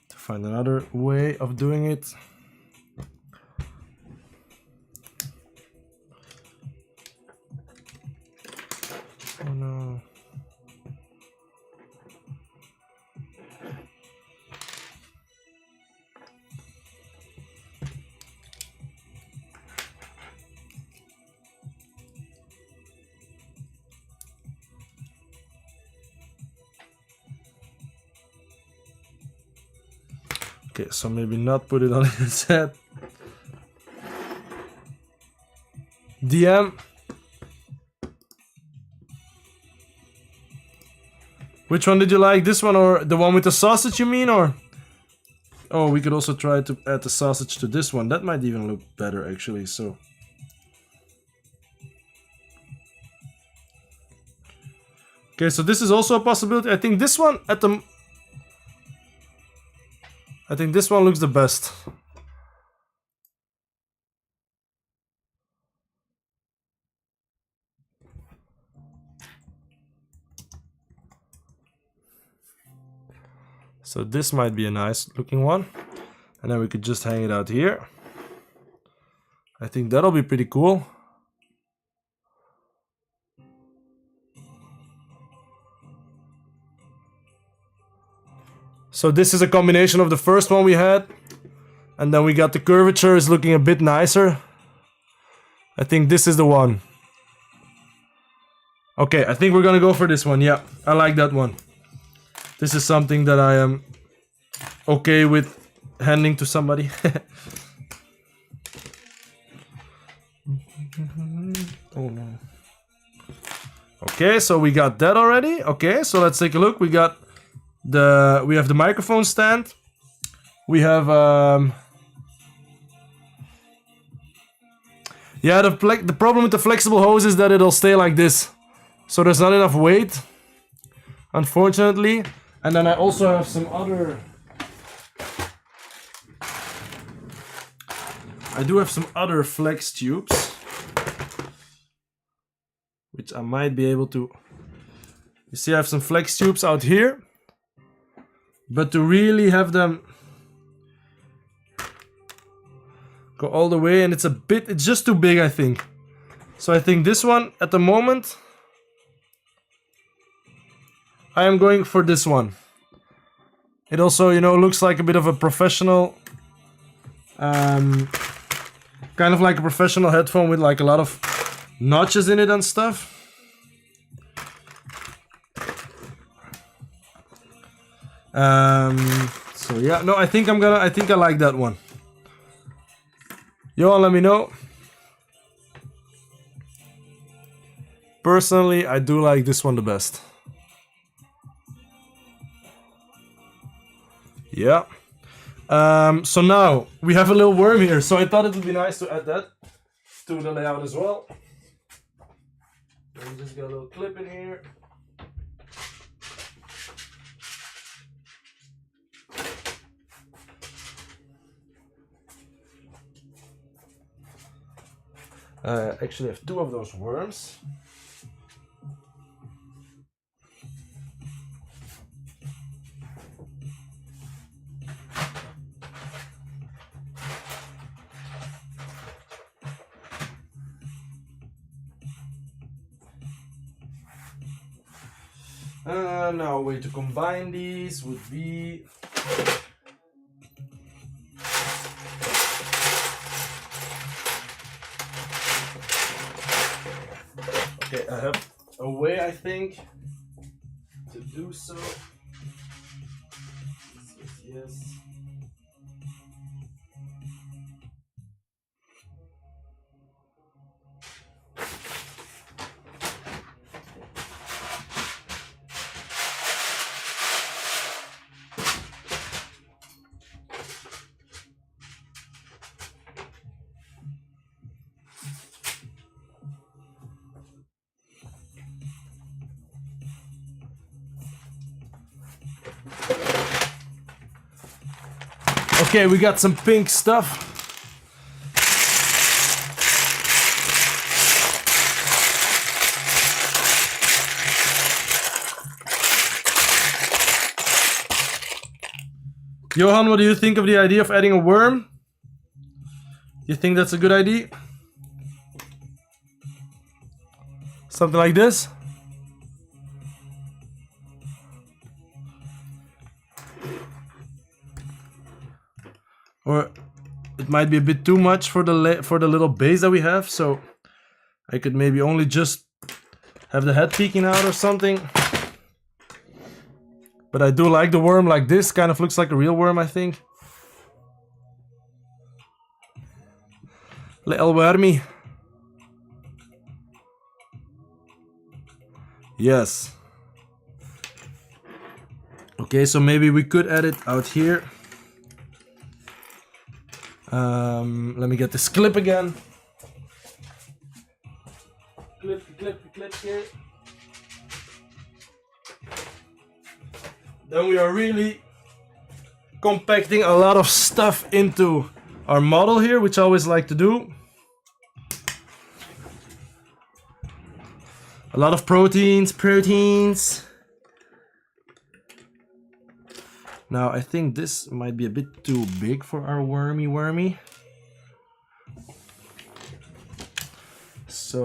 Speaker 1: to find another way of doing it. Oh no. Okay, so maybe not put it on its head. DM. Which one did you like? This one or the one with the sausage, you mean? Or oh, we could also try to add the sausage to this one. That might even look better, actually. So okay, so this is also a possibility. I think this one I think this one looks the best. So this might be a nice looking one. And then we could just hang it out here. I think that'll be pretty cool. So this is a combination of the first one we had. And then we got the curvature is looking a bit nicer. I think this is the one. Okay, I think we're gonna go for this one. Yeah, I like that one. This is something that I am okay with handing to somebody. Oh no. Okay, so we got that already. Okay, so let's take a look. We have the microphone stand. We have yeah, the problem with the flexible hose is that it'll stay like this. So there's not enough weight, unfortunately. And then I also have some other... I do have some other flex tubes, which I might be able to... You see, I have some flex tubes out here. But to really have them go all the way, and it's just too big, I think. So I think this one, at the moment, I am going for this one. It also, you know, looks like a bit of a professional, kind of like a professional headphone with like a lot of notches in it and stuff. So yeah, no, I think I like that one. You all let me know. Personally, I do like this one the best. Yeah. So now we have a little worm here, so I thought it would be nice to add that to the layout as well. We just got a little clip in here. Actually, I have two of those worms. Now a way to combine these would be okay, I have a way, I think, to do so. Yes. Okay, we got some pink stuff. Johan, what do you think of the idea of adding a worm? You think that's a good idea? Something like this? Or it might be a bit too much for the little base that we have, so I could maybe only just have the head peeking out or something. But I do like the worm like this, kind of looks like a real worm, I think. Little wormy. Yes. Okay, so maybe we could add it out here. Let me get this clip again. Clip here. Then we are really compacting a lot of stuff into our model here, which I always like to do. A lot of proteins. Now I think this might be a bit too big for our wormy. So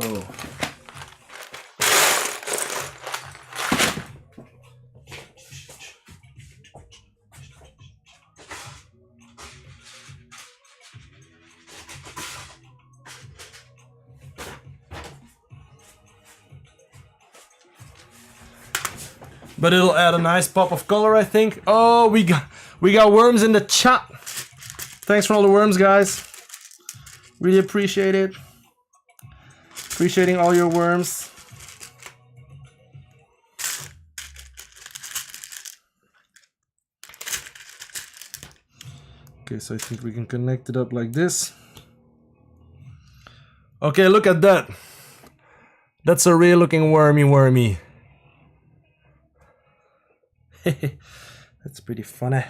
Speaker 1: but it'll add a nice pop of color, I think. Oh, we got worms in the chat. Thanks for all the worms, guys. Really appreciate it. Appreciating all your worms. Okay, so I think we can connect it up like this. Okay, look at that. That's a real looking wormy. That's pretty funny.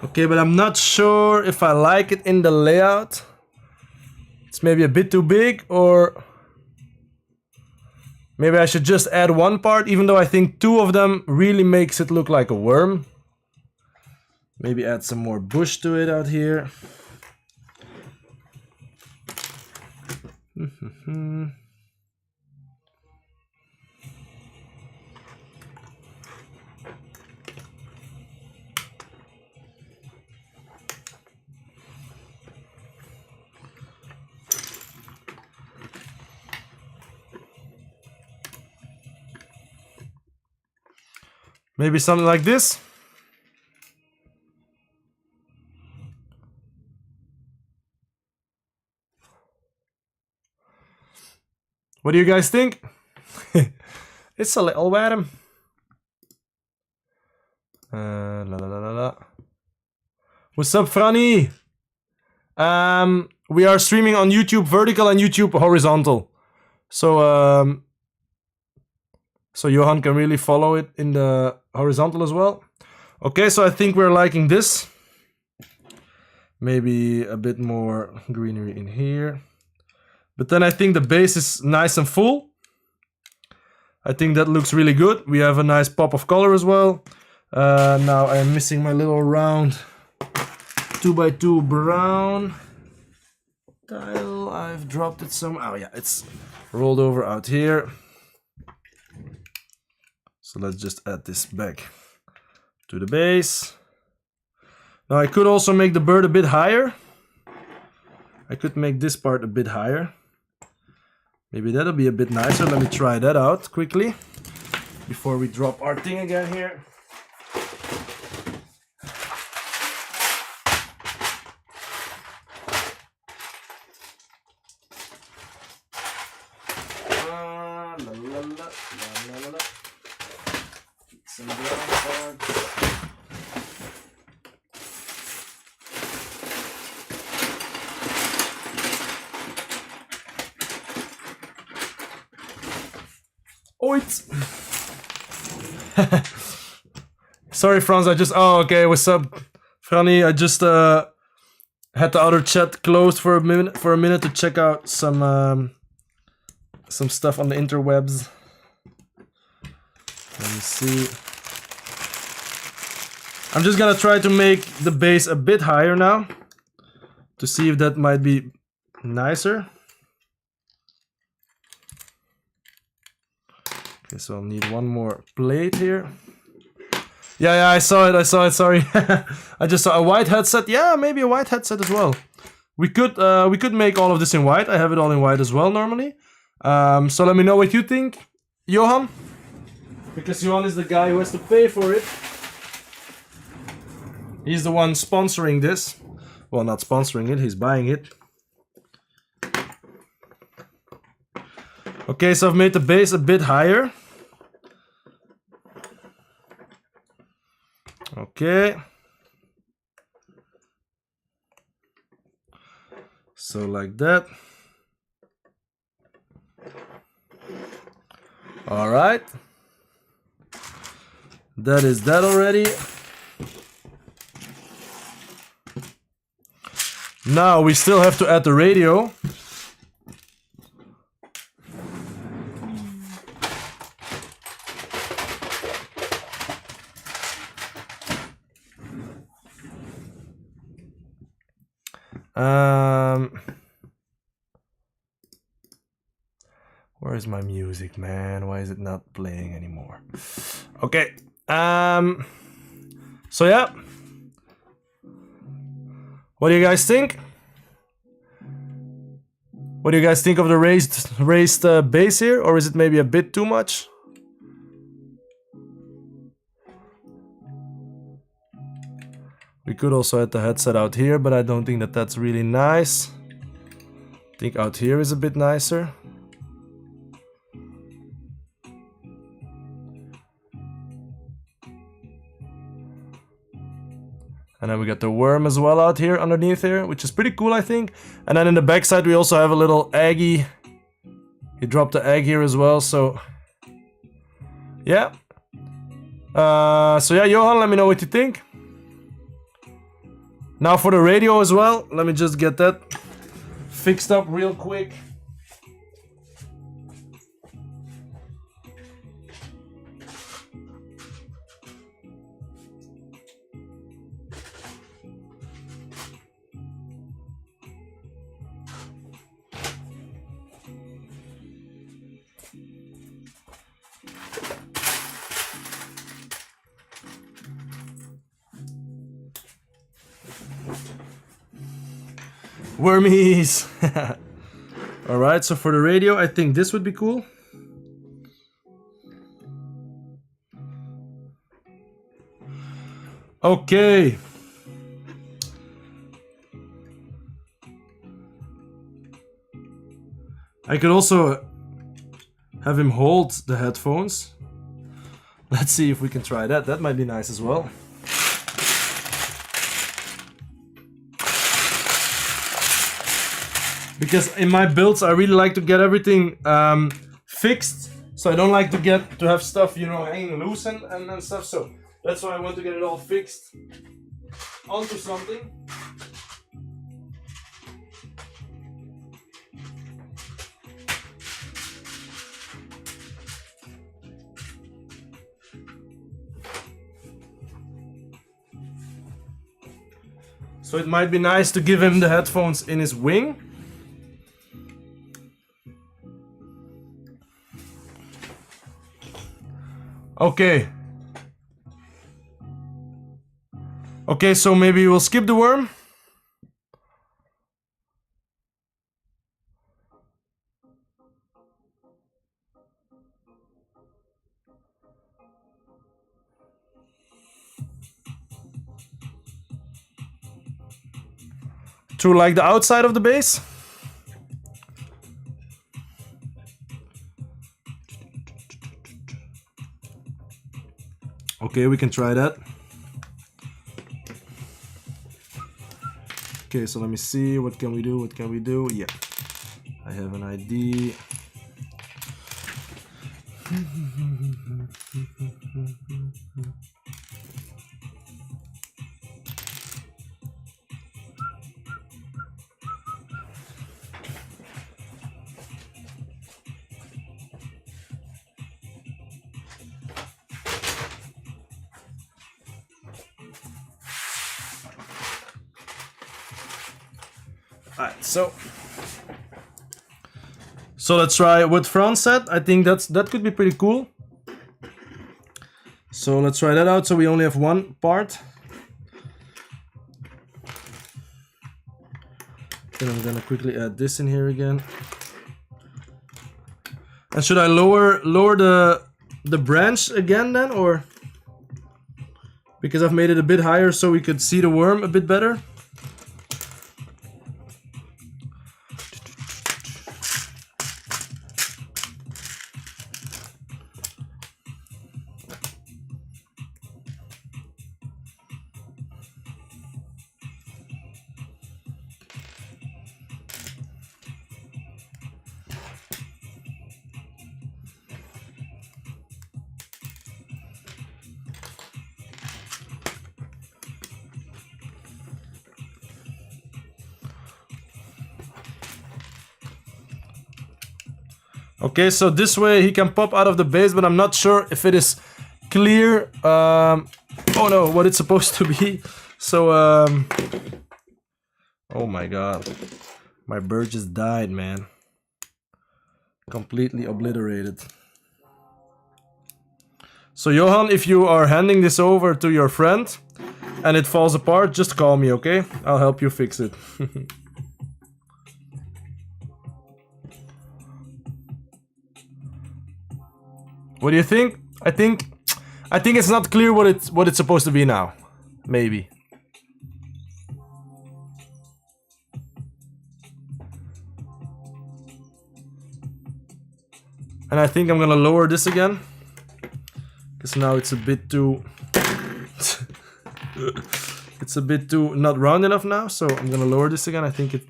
Speaker 1: Okay, but I'm not sure if I like it in the layout. It's maybe a bit too big, or maybe I should just add one part, even though I think two of them really makes it look like a worm. Maybe add some more bush to it out here. Maybe something like this. What do you guys think? It's a little warm. What's up, Franny? We are streaming on YouTube vertical and YouTube horizontal. So so Johan can really follow it in the horizontal as well. Okay, so I think we're liking this. Maybe a bit more greenery in here. But then I think the base is nice and full. I think that looks really good. We have a nice pop of color as well. Now I'm missing my little round 2x2 brown tile. I've dropped it some. Oh yeah, it's rolled over out here. So let's just add this back to the base. Now I could also make the bird a bit higher. I could make this part a bit higher. Maybe that'll be a bit nicer. Let me try that out quickly before we drop our thing again here. Some brown parts. Oh, it's... Sorry, Franz, I just... Oh, okay, what's up, Franny? I just had the other chat closed for a minute to check out some stuff on the interwebs. Let me see. I'm just gonna try to make the base a bit higher now to see if that might be nicer. Okay, so I'll need one more plate here. Yeah, I saw it, sorry. I just saw a white headset. Yeah, maybe a white headset as well. We could make all of this in white. I have it all in white as well normally. So let me know what you think, Johan. Because Johan is the guy who has to pay for it. He's the one sponsoring this. Well, not sponsoring it, he's buying it. Okay, so I've made the base a bit higher. Okay. So like that. All right. That is that already. Now we still have to add the radio. Where is my music, man? Why is it not playing anymore? Okay. So yeah. What do you guys think? What do you guys think of the raised bass here? Or is it maybe a bit too much? We could also add the headset out here, but I don't think that that's really nice. I think out here is a bit nicer. And then we got the worm as well out here underneath here, which is pretty cool, I think. And then in the backside we also have a little eggy. He dropped the egg here as well, so yeah. So yeah, Johan, let me know what you think. Now for the radio as well, let me just get that fixed up real quick. Wormies! Alright, so for the radio, I think this would be cool. Okay. I could also have him hold the headphones. Let's see if we can try that. That might be nice as well. Because in my builds, I really like to get everything fixed. So I don't like to have stuff, you know, hanging loose and stuff. So that's why I want to get it all fixed onto something. So it might be nice to give him the headphones in his wing. Okay. Okay, so maybe we'll skip the worm. To like the outside of the base. Okay, we can try that. Okay, so let me see. What can we do? What can we do? Yeah, I have an idea. Alright, so let's try what Franz said. I think that could be pretty cool. So let's try that out. So we only have one part. Then I'm gonna quickly add this in here again. And should I lower the branch again then, or because I've made it a bit higher so we could see the worm a bit better? Okay, so this way he can pop out of the base, but I'm not sure if it is clear. Oh no, what it's supposed to be. So Oh my god. My bird just died, man. Completely obliterated. So Johan, if you are handing this over to your friend and it falls apart, just call me, okay? I'll help you fix it. What do you think? I think it's not clear what it's supposed to be now. Maybe. And I think I'm gonna lower this again. Because now it's a bit too... it's a bit too not round enough now. So I'm gonna lower this again. I think it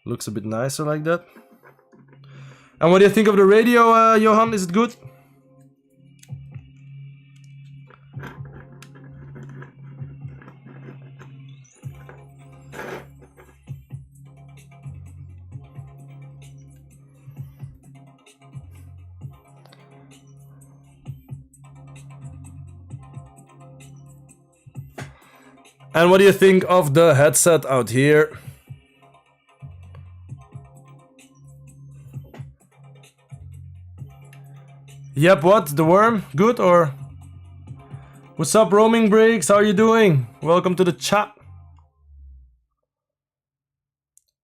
Speaker 1: looks a bit nicer like that. And what do you think of the radio, Johan? Is it good? And what do you think of the headset out here? Yep, what? The worm? Good or? What's up, Roaming Breaks? How are you doing? Welcome to the chat.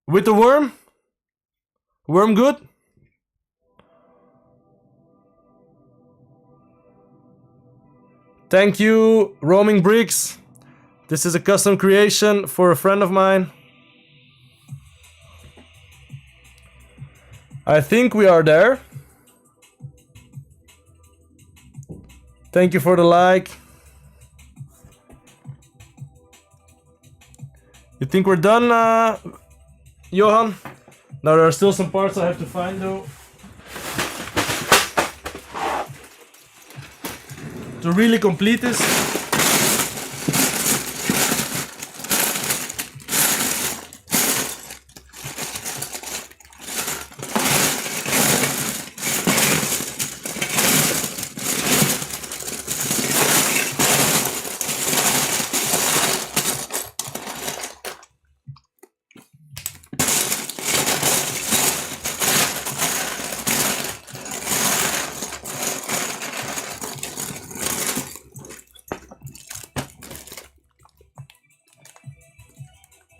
Speaker 1: With the worm? Worm good? Thank you, Roaming Bricks. This is a custom creation for a friend of mine. I think we are there. Thank you for the like. You think we're done, Johan? Now there are still some parts I have to find though. To really complete this.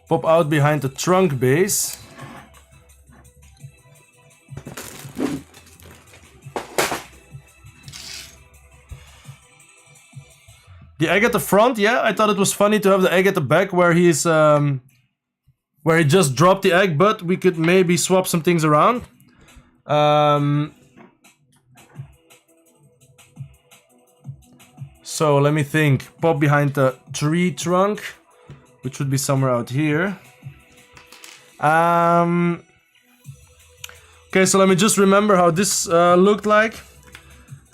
Speaker 1: Pop out behind the trunk base. The egg at the front, yeah, I thought it was funny to have the egg at the back where he's where he just dropped the egg, but we could maybe swap some things around. So let me think. Pop behind the tree trunk, which would be somewhere out here. Okay, so let me just remember how this looked like.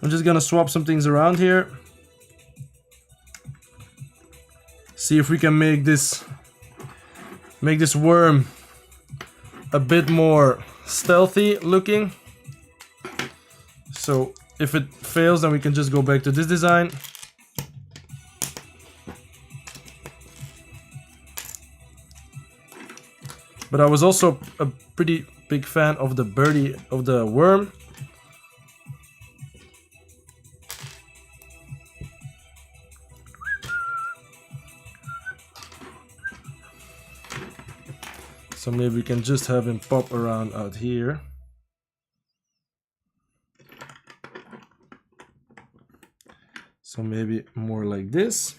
Speaker 1: I'm just gonna swap some things around here. See if we can make this worm a bit more stealthy looking. So if it fails, then we can just go back to this design. But I was also a pretty big fan of the birdie, of the worm. So maybe we can just have him pop around out here. So maybe more like this.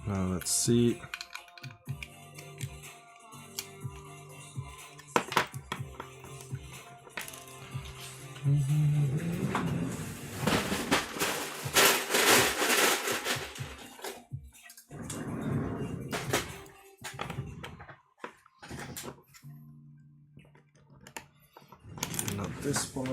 Speaker 1: Now let's see. this part.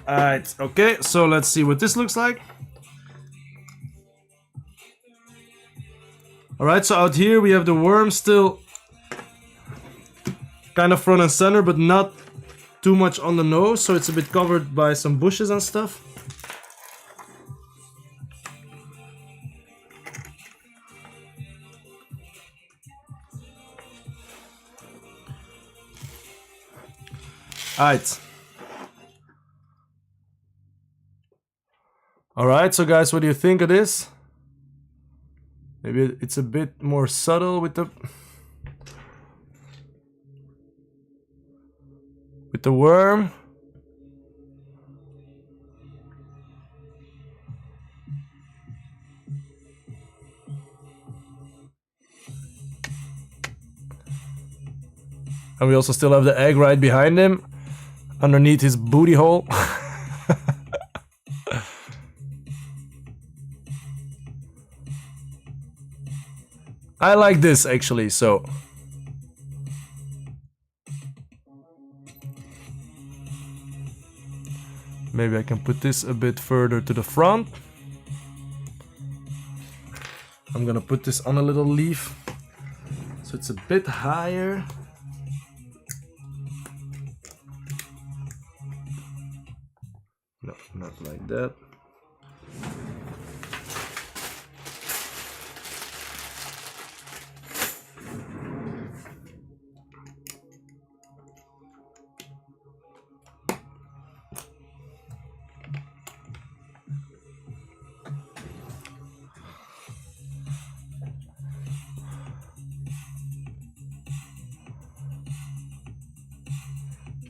Speaker 1: Alright, okay, so let's see what this looks like. Alright, so out here we have the worm still kind of front and center, but not too much on the nose, so it's a bit covered by some bushes and stuff. Alright. Alright, so guys, what do you think of this? Maybe it's a bit more subtle with the worm. And we also still have the egg right behind him, underneath his booty hole. I like this actually, so maybe I can put this a bit further to the front. I'm gonna put this on a little leaf so it's a bit higher. No, not like that.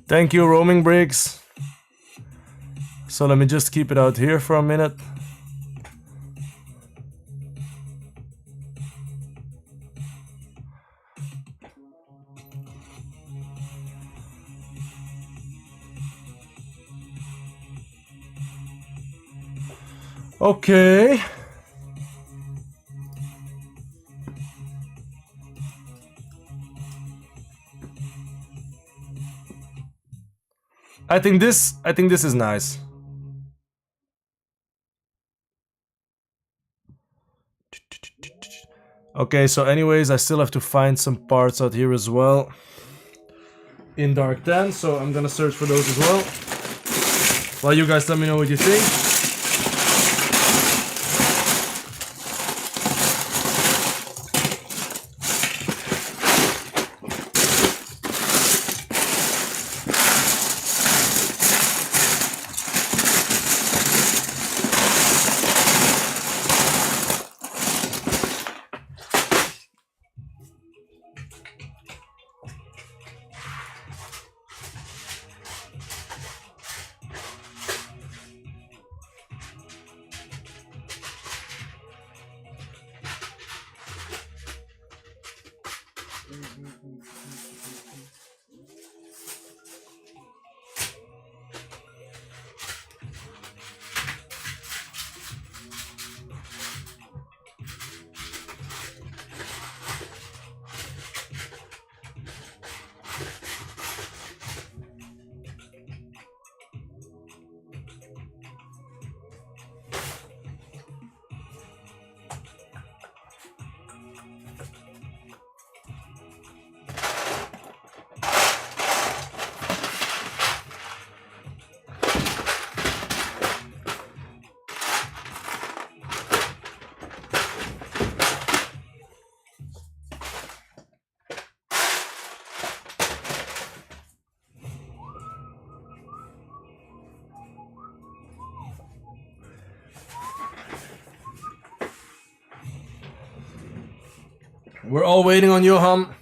Speaker 1: Thank you, Roaming Bricks. So let me just keep it out here for a minute. Okay. I think this is nice. Okay, so anyways, I still have to find some parts out here as well in Dark 10, so I'm gonna search for those as well. While you guys let me know what you think. We're all waiting on Johan.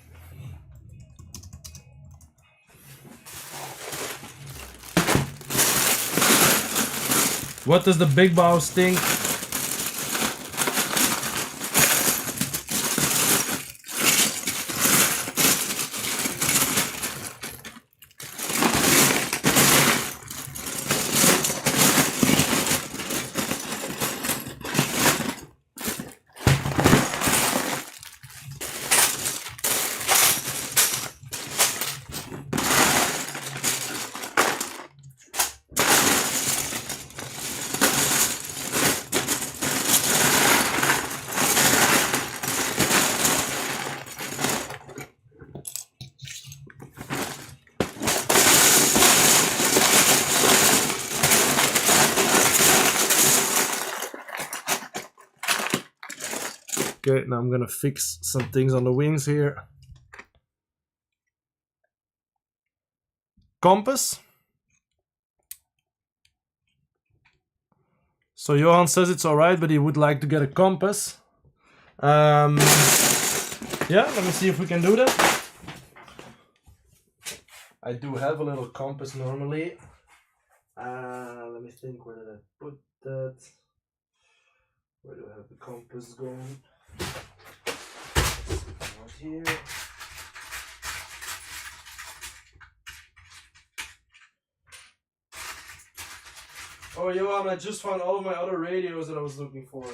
Speaker 1: What does the big boss think? Okay, now I'm gonna fix some things on the wings here. Compass. So Johan says it's alright, but he would like to get a compass. Yeah, let me see if we can do that. I do have a little compass normally. Let me think, where did I put that? Where do I have the compass going? Right here. Oh, Johan, I just found all of my other radios that I was looking for.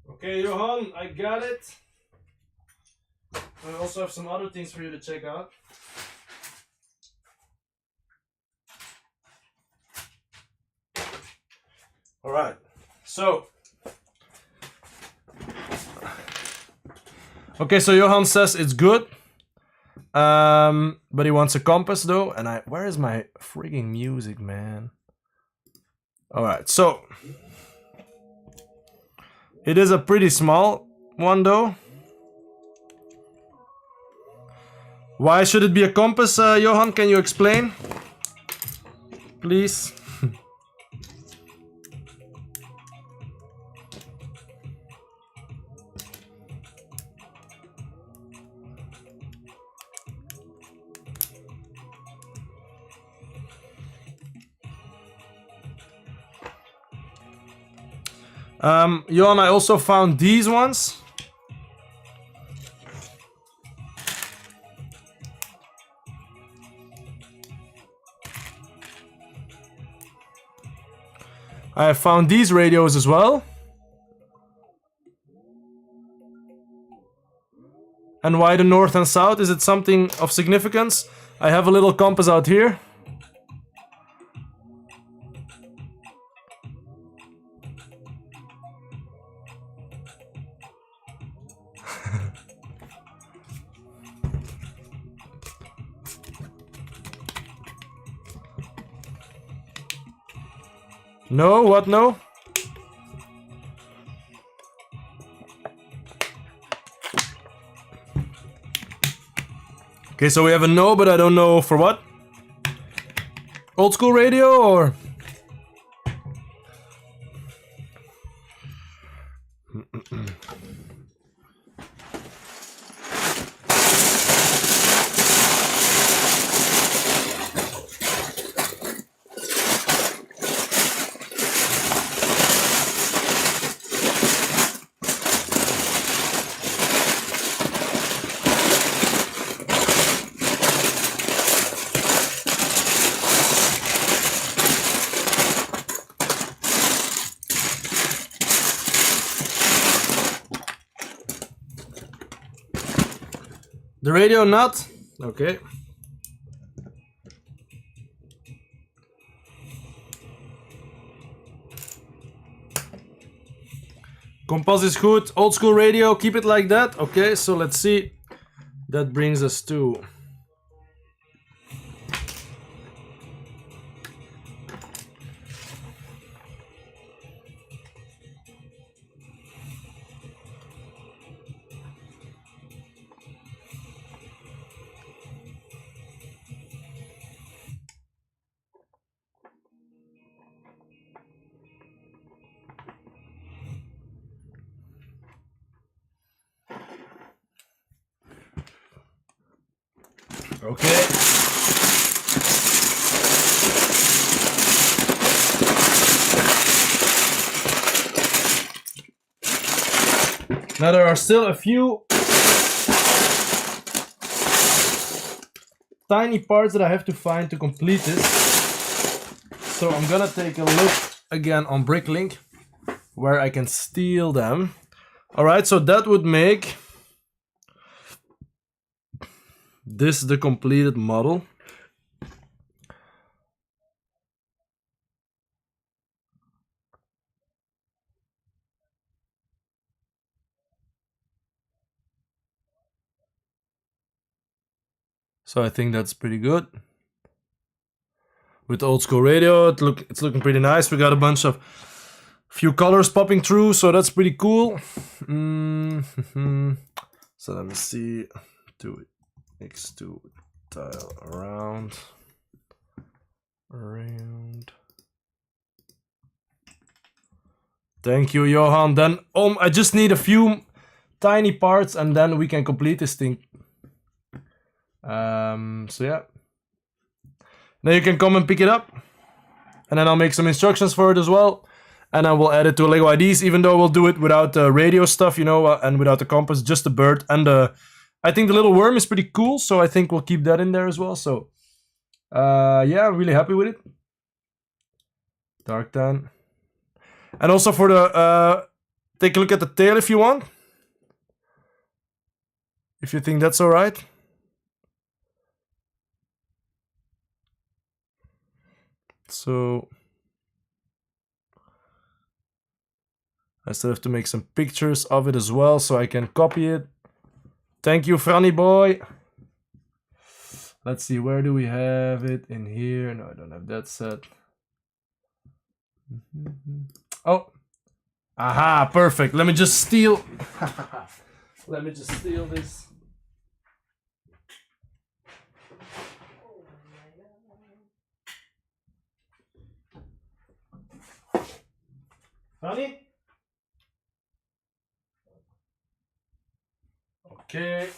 Speaker 1: Okay, Johan, I got it. I also have some other things for you to check out. Alright, so. Okay, so Johan says it's good. But he wants a compass though, and where is my freaking music, man? Alright, so. It is a pretty small one though. Why should it be a compass, Johan? Can you explain? Please. Johan, I also found these ones. I found these radios as well. And why the north and south? Is it something of significance? I have a little compass out here. No, what no? Okay, so we have a no, but I don't know for what. Old school radio or? The radio not? Okay. Kompas is good. Old school radio, keep it like that. Okay, so let's see. That brings us to... Okay. Now there are still a few tiny parts that I have to find to complete this. So I'm gonna take a look again on Bricklink where I can steal them. Alright, so that would make this the completed model. So I think that's pretty good. With old school radio, it's looking pretty nice. We got a bunch of few colors popping through, so that's pretty cool. So let me see. Do it. X2 tile around. Thank you, Johan. Then I just need a few tiny parts and then we can complete this thing. So yeah. Then you can come and pick it up. And then I'll make some instructions for it as well. And then we'll add it to Lego IDs, even though we'll do it without the radio stuff, you know, and without the compass, just the bird. And I think the little worm is pretty cool, so I think we'll keep that in there as well. So, yeah, I'm really happy with it. Dark tan. And also for the, take a look at the tail if you want. If you think that's alright. So I still have to make some pictures of it as well so I can copy it. Thank you, Franny boy. Let's see, where do we have it? In here. No, I don't have that set. Oh. Aha, perfect. Let me just steal. Let me just steal this. Franny? Okay.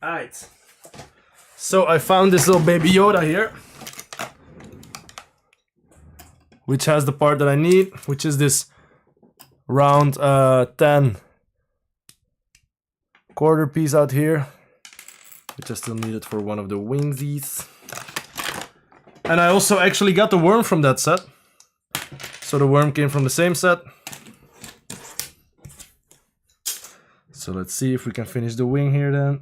Speaker 1: Alright. So I found this little baby Yoda here, which has the part that I need, which is this round 10 quarter piece out here, which I still needed for one of the wingsies. And I also actually got the worm from that set. So the worm came from the same set. So let's see if we can finish the wing here then.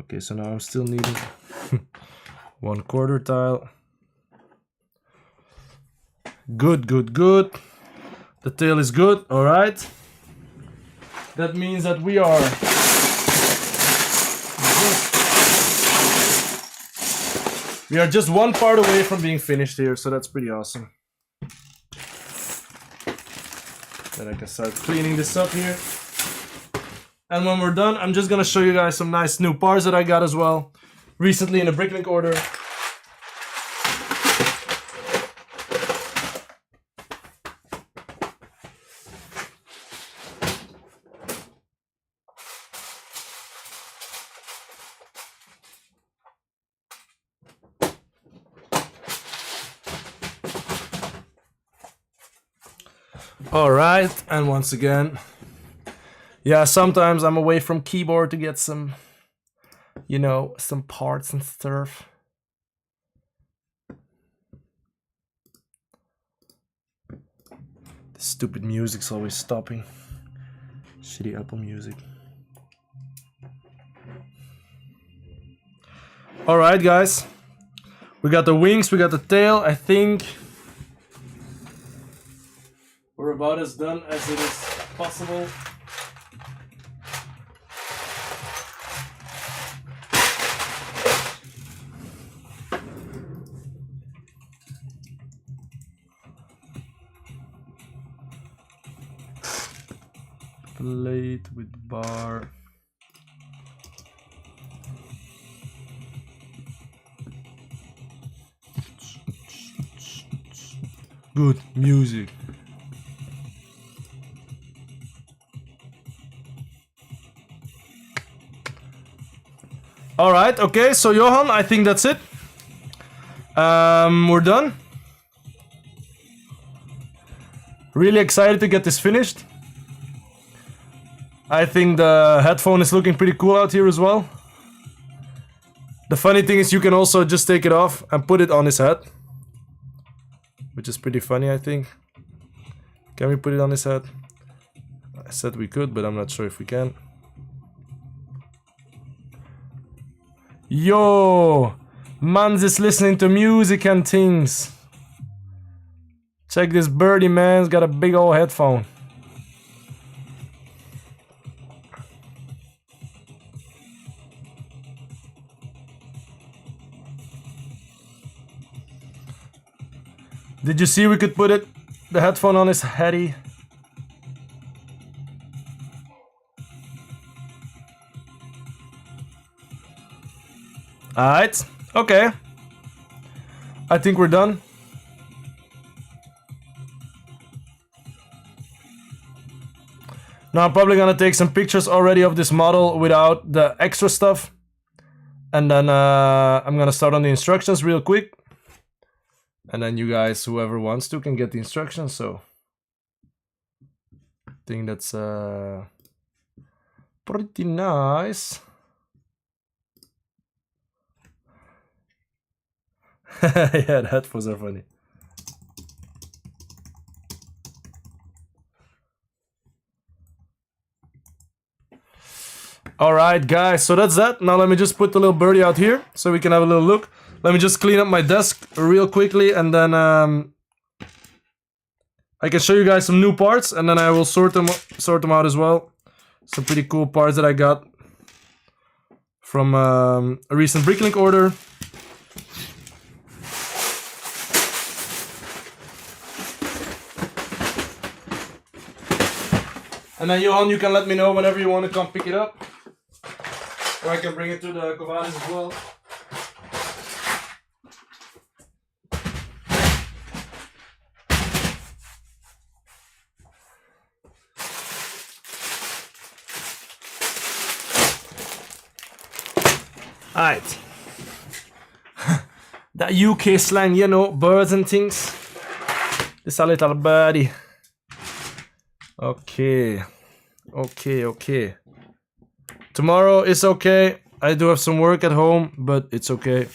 Speaker 1: Okay, so now I'm still needing 1/4 tile. Good, good, good. The tail is good, all right. That means that we are just one part away from being finished here, so that's pretty awesome. Then I can start cleaning this up here. And when we're done, I'm just gonna show you guys some nice new parts that I got as well recently in a Bricklink order. All right, and once again, yeah, sometimes I'm away from keyboard to get some, you know, some parts and stuff. Stupid music's always stopping. Shitty Apple Music. Alright, guys. We got the wings, we got the tail. I think we're about as done as it is possible. Plate with bar. Good music. All right, okay, so Johan, I think that's it. We're done. Really excited to get this finished. I think the headphone is looking pretty cool out here as well. The funny thing is you can also just take it off and put it on his head. Which is pretty funny, I think. Can we put it on his head? I said we could, but I'm not sure if we can. Yo! Man's is listening to music and things. Check this Birdie, man's got a big old headphone. Did you see we could put the headphone on his heady? Alright, okay. I think we're done. Now I'm probably gonna take some pictures already of this model without the extra stuff. And then I'm gonna start on the instructions real quick. And then you guys, whoever wants to, can get the instructions. So I think that's pretty nice. Yeah, the headphones are funny. Alright guys, so that's that. Now let me just put the little birdie out here so we can have a little look. Let me just clean up my desk real quickly and then I can show you guys some new parts and then I will sort them out as well. Some pretty cool parts that I got from a recent Bricklink order. And then Johan, you can let me know whenever you want to come pick it up. Or I can bring it to the Covanes as well. Alright. That UK slang, you know, birds and things. This is a little birdie. Okay. Okay. Tomorrow is okay. I do have some work at home, but it's okay.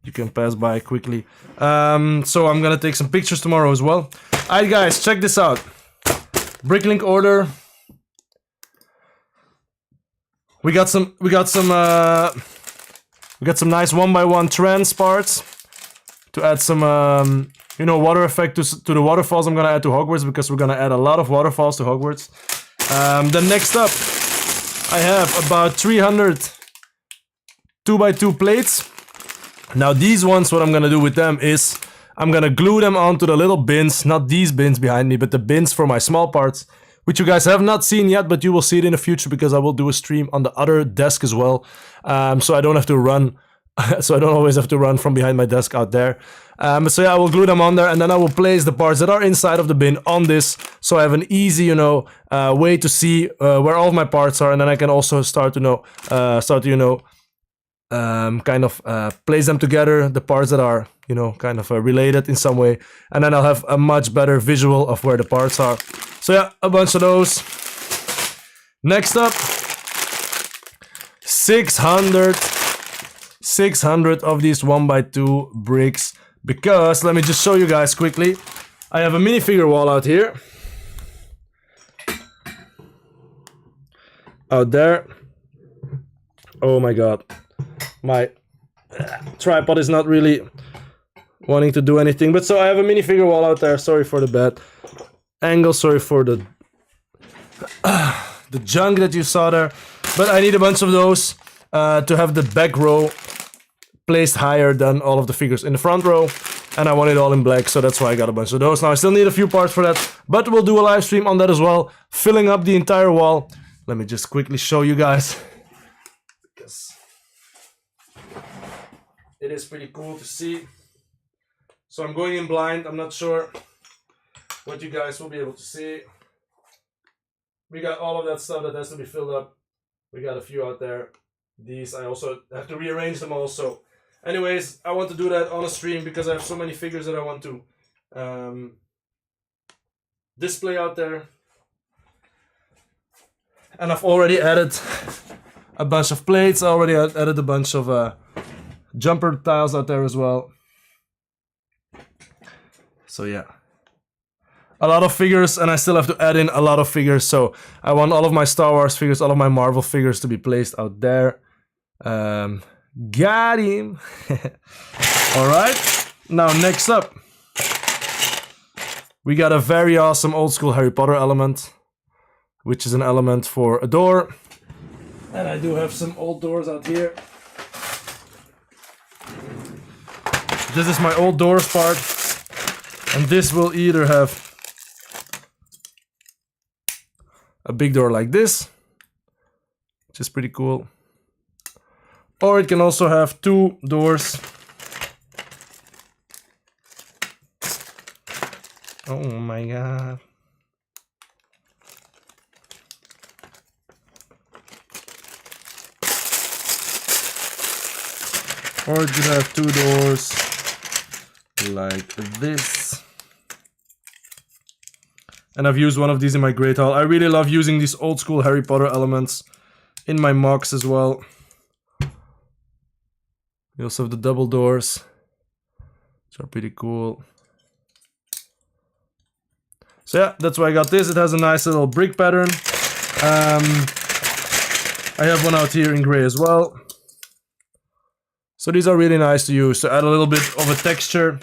Speaker 1: You can pass by quickly. So I'm gonna take some pictures tomorrow as well. Alright guys, check this out. Bricklink order. We got some nice 1x1 trans parts to add some you know, water effect to the waterfalls I'm gonna add to Hogwarts, because we're gonna add a lot of waterfalls to Hogwarts. Then next up, I have about 300 2x2 plates. Now these ones, what I'm gonna do with them is I'm gonna glue them onto the little bins, not these bins behind me, but the bins for my small parts, which you guys have not seen yet, but you will see it in the future because I will do a stream on the other desk as well. So I don't have to run, so I don't always have to run from behind my desk out there. So yeah, I will glue them on there and then I will place the parts that are inside of the bin on this. So I have an easy, you know, way to see where all of my parts are, and then I can also start to know, kind of place them together, the parts that are, you know, kind of related in some way, and then I'll have a much better visual of where the parts are. So yeah, a bunch of those. Next up, 600 of these 1x2 bricks, because let me just show you guys quickly. I have a minifigure wall out here. Out there. Oh my god. My tripod is not really wanting to do anything. But so I have a minifigure wall out there. Sorry for the bad angle. Sorry for the junk that you saw there. But I need a bunch of those to have the back row placed higher than all of the figures in the front row. And I want it all in black, so that's why I got a bunch of those. Now I still need a few parts for that, but we'll do a live stream on that as well, filling up the entire wall. Let me just quickly show you guys, because it is pretty cool to see. So I'm going in blind. I'm not sure what you guys will be able to see. We got all of that stuff that has to be filled up. We got a few out there. These I also have to rearrange them also. Anyways, I want to do that on a stream because I have so many figures that I want to display out there. And I've already added a bunch of plates. I already added a bunch of jumper tiles out there as well. So yeah. A lot of figures, and I still have to add in a lot of figures. So I want all of my Star Wars figures, all of my Marvel figures to be placed out there. Got him. All right, now next up we got a very awesome old school Harry Potter element, which is an element for a door, and I do have some old doors out here. This is my old doors part, and this will either have a big door like this, which is pretty cool, or it can also have two doors. Oh my god. Or it could have two doors like this. And I've used one of these in my Great Hall. I really love using these old school Harry Potter elements in my MOCs as well. We also have the double doors, which are pretty cool. So yeah, that's why I got this. It has a nice little brick pattern. I have one out here in gray as well. So these are really nice to use to add a little bit of a texture.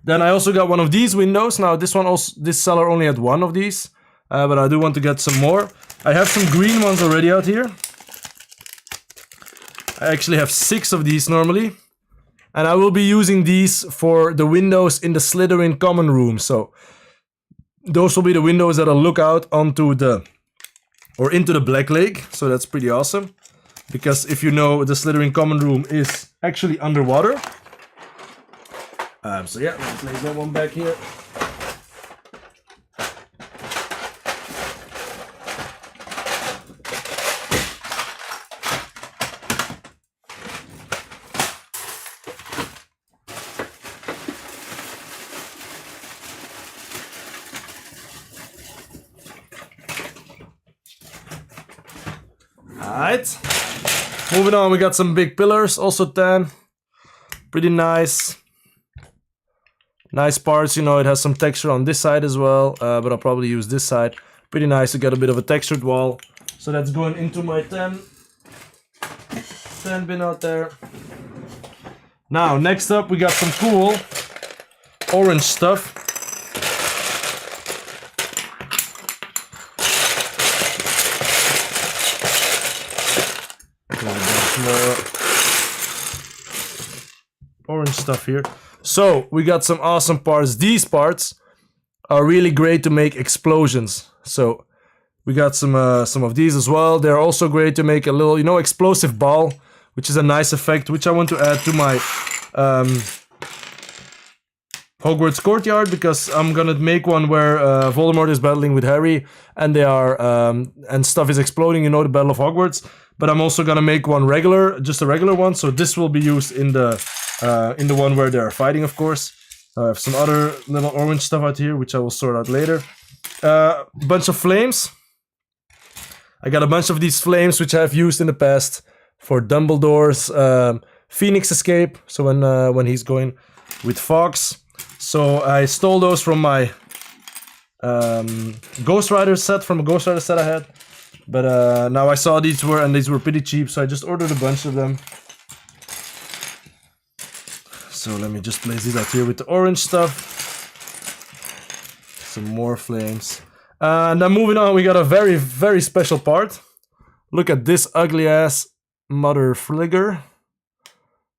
Speaker 1: Then I also got one of these windows. Now this seller only had one of these, but I do want to get some more. I have some green ones already out here. I actually have 6 of these normally, and I will be using these for the windows in the Slytherin common room. So those will be the windows that'll look out onto into the Black Lake. So that's pretty awesome, because if you know, the Slytherin common room is actually underwater. So yeah, let's place that one back here. Alright, moving on, we got some big pillars, also 10. Pretty nice. Nice parts, you know, it has some texture on this side as well, but I'll probably use this side. Pretty nice to get a bit of a textured wall. So that's going into my 10 bin out there. Now, next up, we got some cool orange stuff. Orange stuff here. So we got some awesome parts. These parts are really great to make explosions. So we got some of these as well. They're also great to make a little, you know, explosive ball, which is a nice effect, which I want to add to my Hogwarts courtyard, because I'm gonna make one where Voldemort is battling with Harry, and they are and stuff is exploding. You know, the Battle of Hogwarts. But I'm also gonna make one just a regular one. So this will be used in the one where they are fighting, of course. I have some other little orange stuff out here, which I will sort out later. Bunch of flames. I got a bunch of these flames, which I've used in the past for Dumbledore's Phoenix escape. So when he's going with Fox. So I stole those from my Ghost Rider set, from a Ghost Rider set I had. But now I saw these were pretty cheap, so I just ordered a bunch of them. So let me just place these out here with the orange stuff. Some more flames. And then moving on, we got a very, very special part. Look at this ugly ass mother fligger.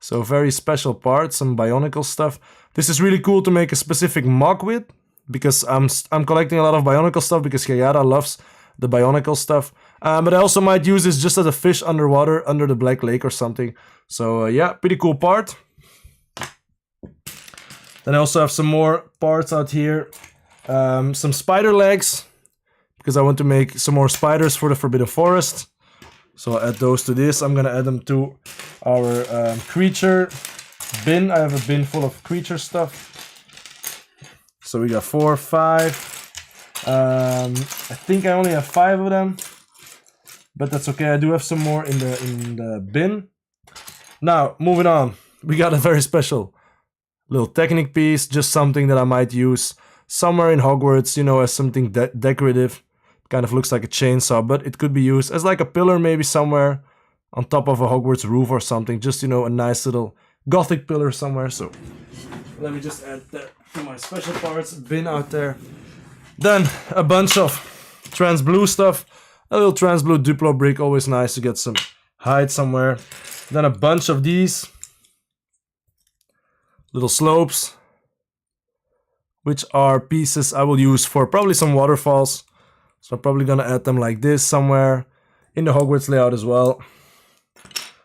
Speaker 1: So very special part, some bionicle stuff. This is really cool to make a specific MOC with, because I'm collecting a lot of bionicle stuff because Kayada loves the bionicle stuff. But I also might use this just as a fish underwater, under the Black Lake or something. So yeah, pretty cool part. Then I also have some more parts out here. Some spider legs, because I want to make some more spiders for the Forbidden Forest. So I'll add those to this. I'm gonna add them to our creature bin. I have a bin full of creature stuff. So we got 4, 5. I think I only have 5 of them, but that's okay. I do have some more in the bin. Now moving on, we got a very special little Technic piece, just something that I might use somewhere in Hogwarts, you know, as something decorative. Kind of looks like a chainsaw, but it could be used as like a pillar maybe somewhere on top of a Hogwarts roof or something. Just, you know, a nice little gothic pillar somewhere. So let me just add that to my special parts bin out there. Then a bunch of trans blue stuff. A little trans blue Duplo brick, always nice to get some hide somewhere. Then a bunch of these little slopes, which are pieces I will use for probably some waterfalls. So I'm probably gonna add them like this somewhere in the Hogwarts layout as well.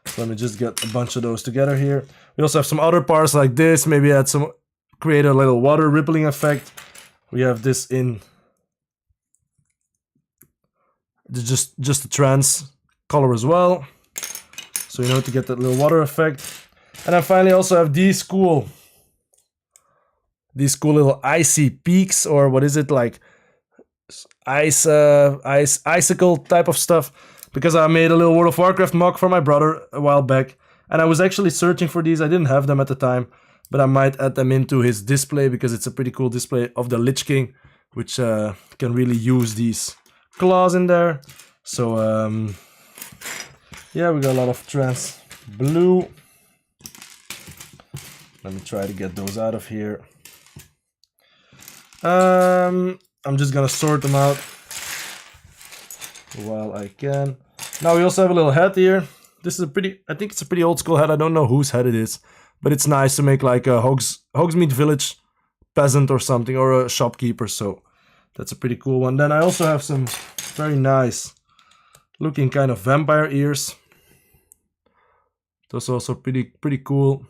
Speaker 1: So let me just get a bunch of those together here. We also have some other parts like this. Maybe add some, create a little water rippling effect. We have this in just the trans color as well. So you know, to get that little water effect. And then finally also have these cool little icy peaks, or what is it, like icicle type of stuff, because I made a little World of Warcraft MOC for my brother a while back, and I was actually searching for these. I didn't have them at the time, but I might add them into his display because it's a pretty cool display of the Lich King, which can really use these claws in there. So yeah, we got a lot of trans blue. Let me try to get those out of here. I'm just gonna sort them out while I can. Now we also have a little hat here. This is a pretty, I think it's a pretty old school hat. I don't know whose hat it is, but it's nice to make like a Hogsmeade Village peasant or something, or a shopkeeper. So that's a pretty cool one. Then I also have some very nice looking kind of vampire ears. Those are also pretty cool.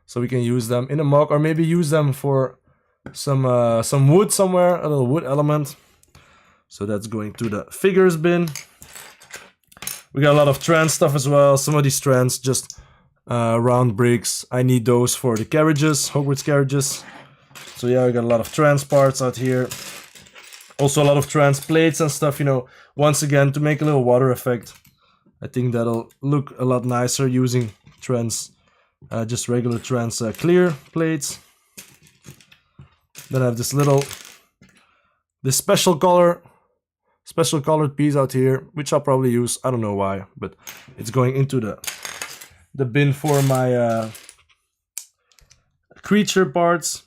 Speaker 1: So we can use them in a MOC, or maybe use them for some wood somewhere, a little wood element. So that's going to the figures bin. We got a lot of trans stuff as well. Some of these trans just round bricks. I need those for the carriages, Hogwarts carriages. So yeah, we got a lot of trans parts out here. Also a lot of trans plates and stuff, you know, once again to make a little water effect. I think that'll look a lot nicer using trans, just regular trans clear plates. Then I have this special colored piece out here, which I'll probably use. I don't know why, but it's going into the bin for my creature parts.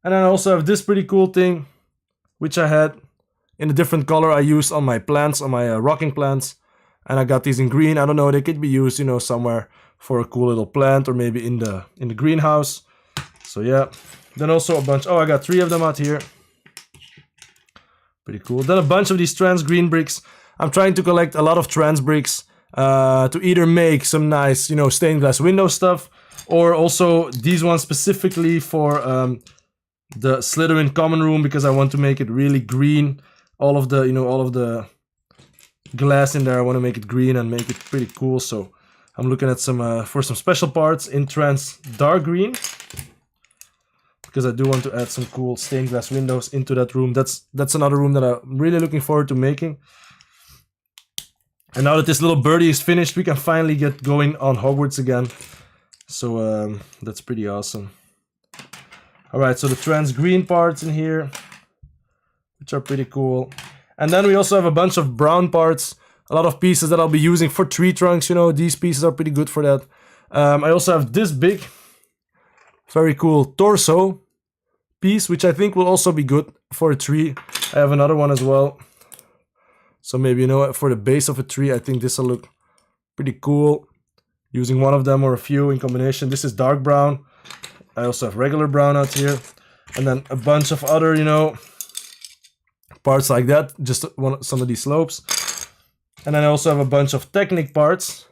Speaker 1: And then I also have this pretty cool thing, which I had in a different color I used on my plants, on my rocking plants. And I got these in green. I don't know, they could be used, you know, somewhere for a cool little plant, or maybe in the greenhouse. So yeah. Then also a bunch, I got 3 of them out here. Pretty cool. Then a bunch of these trans green bricks. I'm trying to collect a lot of trans bricks to either make some nice, you know, stained glass window stuff, or also these ones specifically for the Slytherin common room, because I want to make it really green. All of the, you know, all of the glass in there, I want to make it green and make it pretty cool. So I'm looking at some for some special parts in trans dark green, because I do want to add some cool stained glass windows into that room. That's another room that I'm really looking forward to making. And now that this little birdie is finished, we can finally get going on Hogwarts again. So that's pretty awesome. Alright, so the trans green parts in here, which are pretty cool. And then we also have a bunch of brown parts, a lot of pieces that I'll be using for tree trunks, you know, these pieces are pretty good for that. I also have this big, very cool torso piece, which I think will also be good for a tree. I have another one as well. So maybe, you know, for the base of a tree, I think this will look pretty cool. Using one of them or a few in combination. This is dark brown. I also have regular brown out here. And then a bunch of other, you know, parts like that. Just some of these slopes. And then I also have a bunch of Technic parts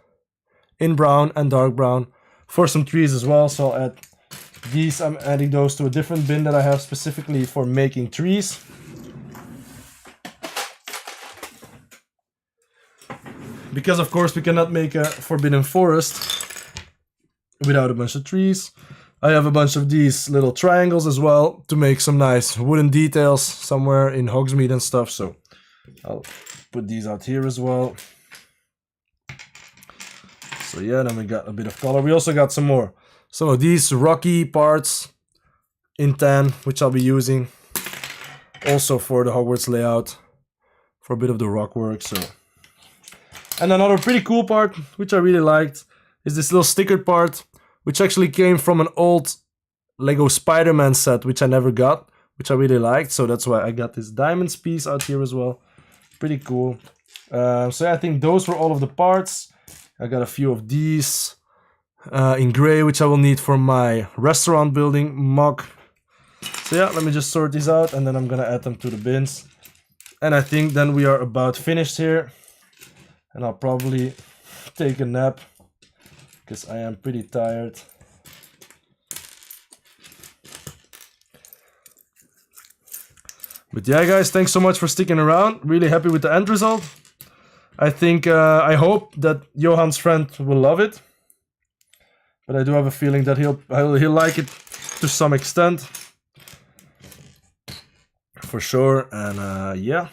Speaker 1: in brown and dark brown for some trees as well. So I'll add these. I'm adding those to a different bin that I have specifically for making trees. Because of course we cannot make a forbidden forest without a bunch of trees. I have a bunch of these little triangles as well to make some nice wooden details somewhere in Hogsmeade and stuff. So I'll put these out here as well. So yeah, then we got a bit of color. We also got some of these rocky parts in tan, which I'll be using also for the Hogwarts layout for a bit of the rock work. So. And another pretty cool part, which I really liked, is this little stickered part, which actually came from an old Lego Spider-Man set, which I never got, which I really liked. So that's why I got this diamonds piece out here as well. Pretty cool. So yeah, I think those were all of the parts. I got a few of these in gray, which I will need for my restaurant building MOC. So yeah, let me just sort these out and then I'm gonna add them to the bins. And I think then we are about finished here. And I'll probably take a nap because I am pretty tired. But yeah, guys, thanks so much for sticking around. Really happy with the end result. I think, I hope that Johan's friend will love it. But I do have a feeling that he'll like it to some extent. For sure, and yeah.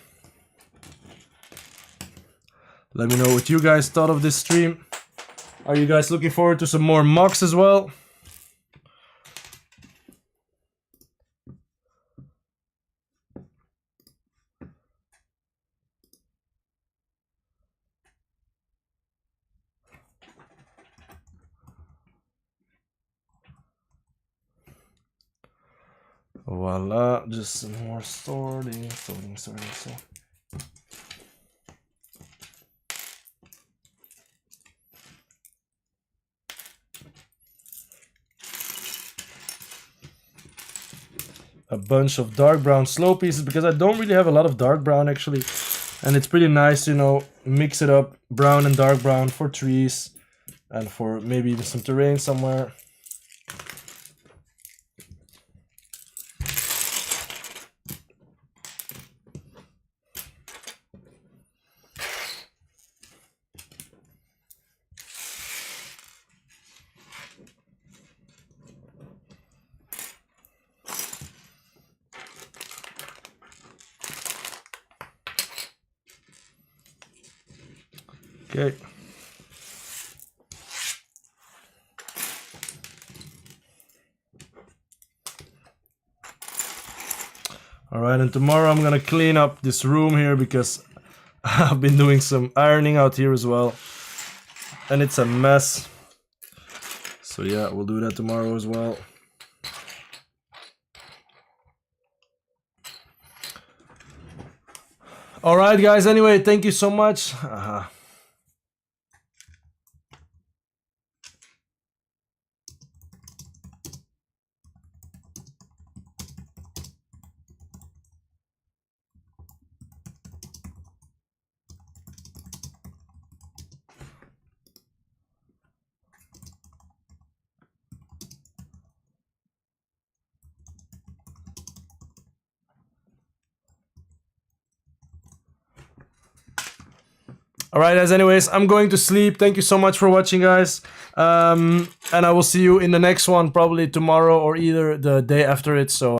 Speaker 1: Let me know what you guys thought of this stream. Are you guys looking forward to some more MOCs as well? Voila, just some more sorting. So. A bunch of dark brown slope pieces because I don't really have a lot of dark brown actually, and it's pretty nice, you know, mix it up, brown and dark brown for trees and for maybe even some terrain somewhere. Okay. All right, and tomorrow I'm gonna clean up this room here because I've been doing some ironing out here as well, and it's a mess. So yeah, we'll do that tomorrow as well. All right, guys. Anyway, thank you so much. Alright guys, anyways, I'm going to sleep. Thank you so much for watching, guys. And I will see you in the next one, probably tomorrow or either the day after it. So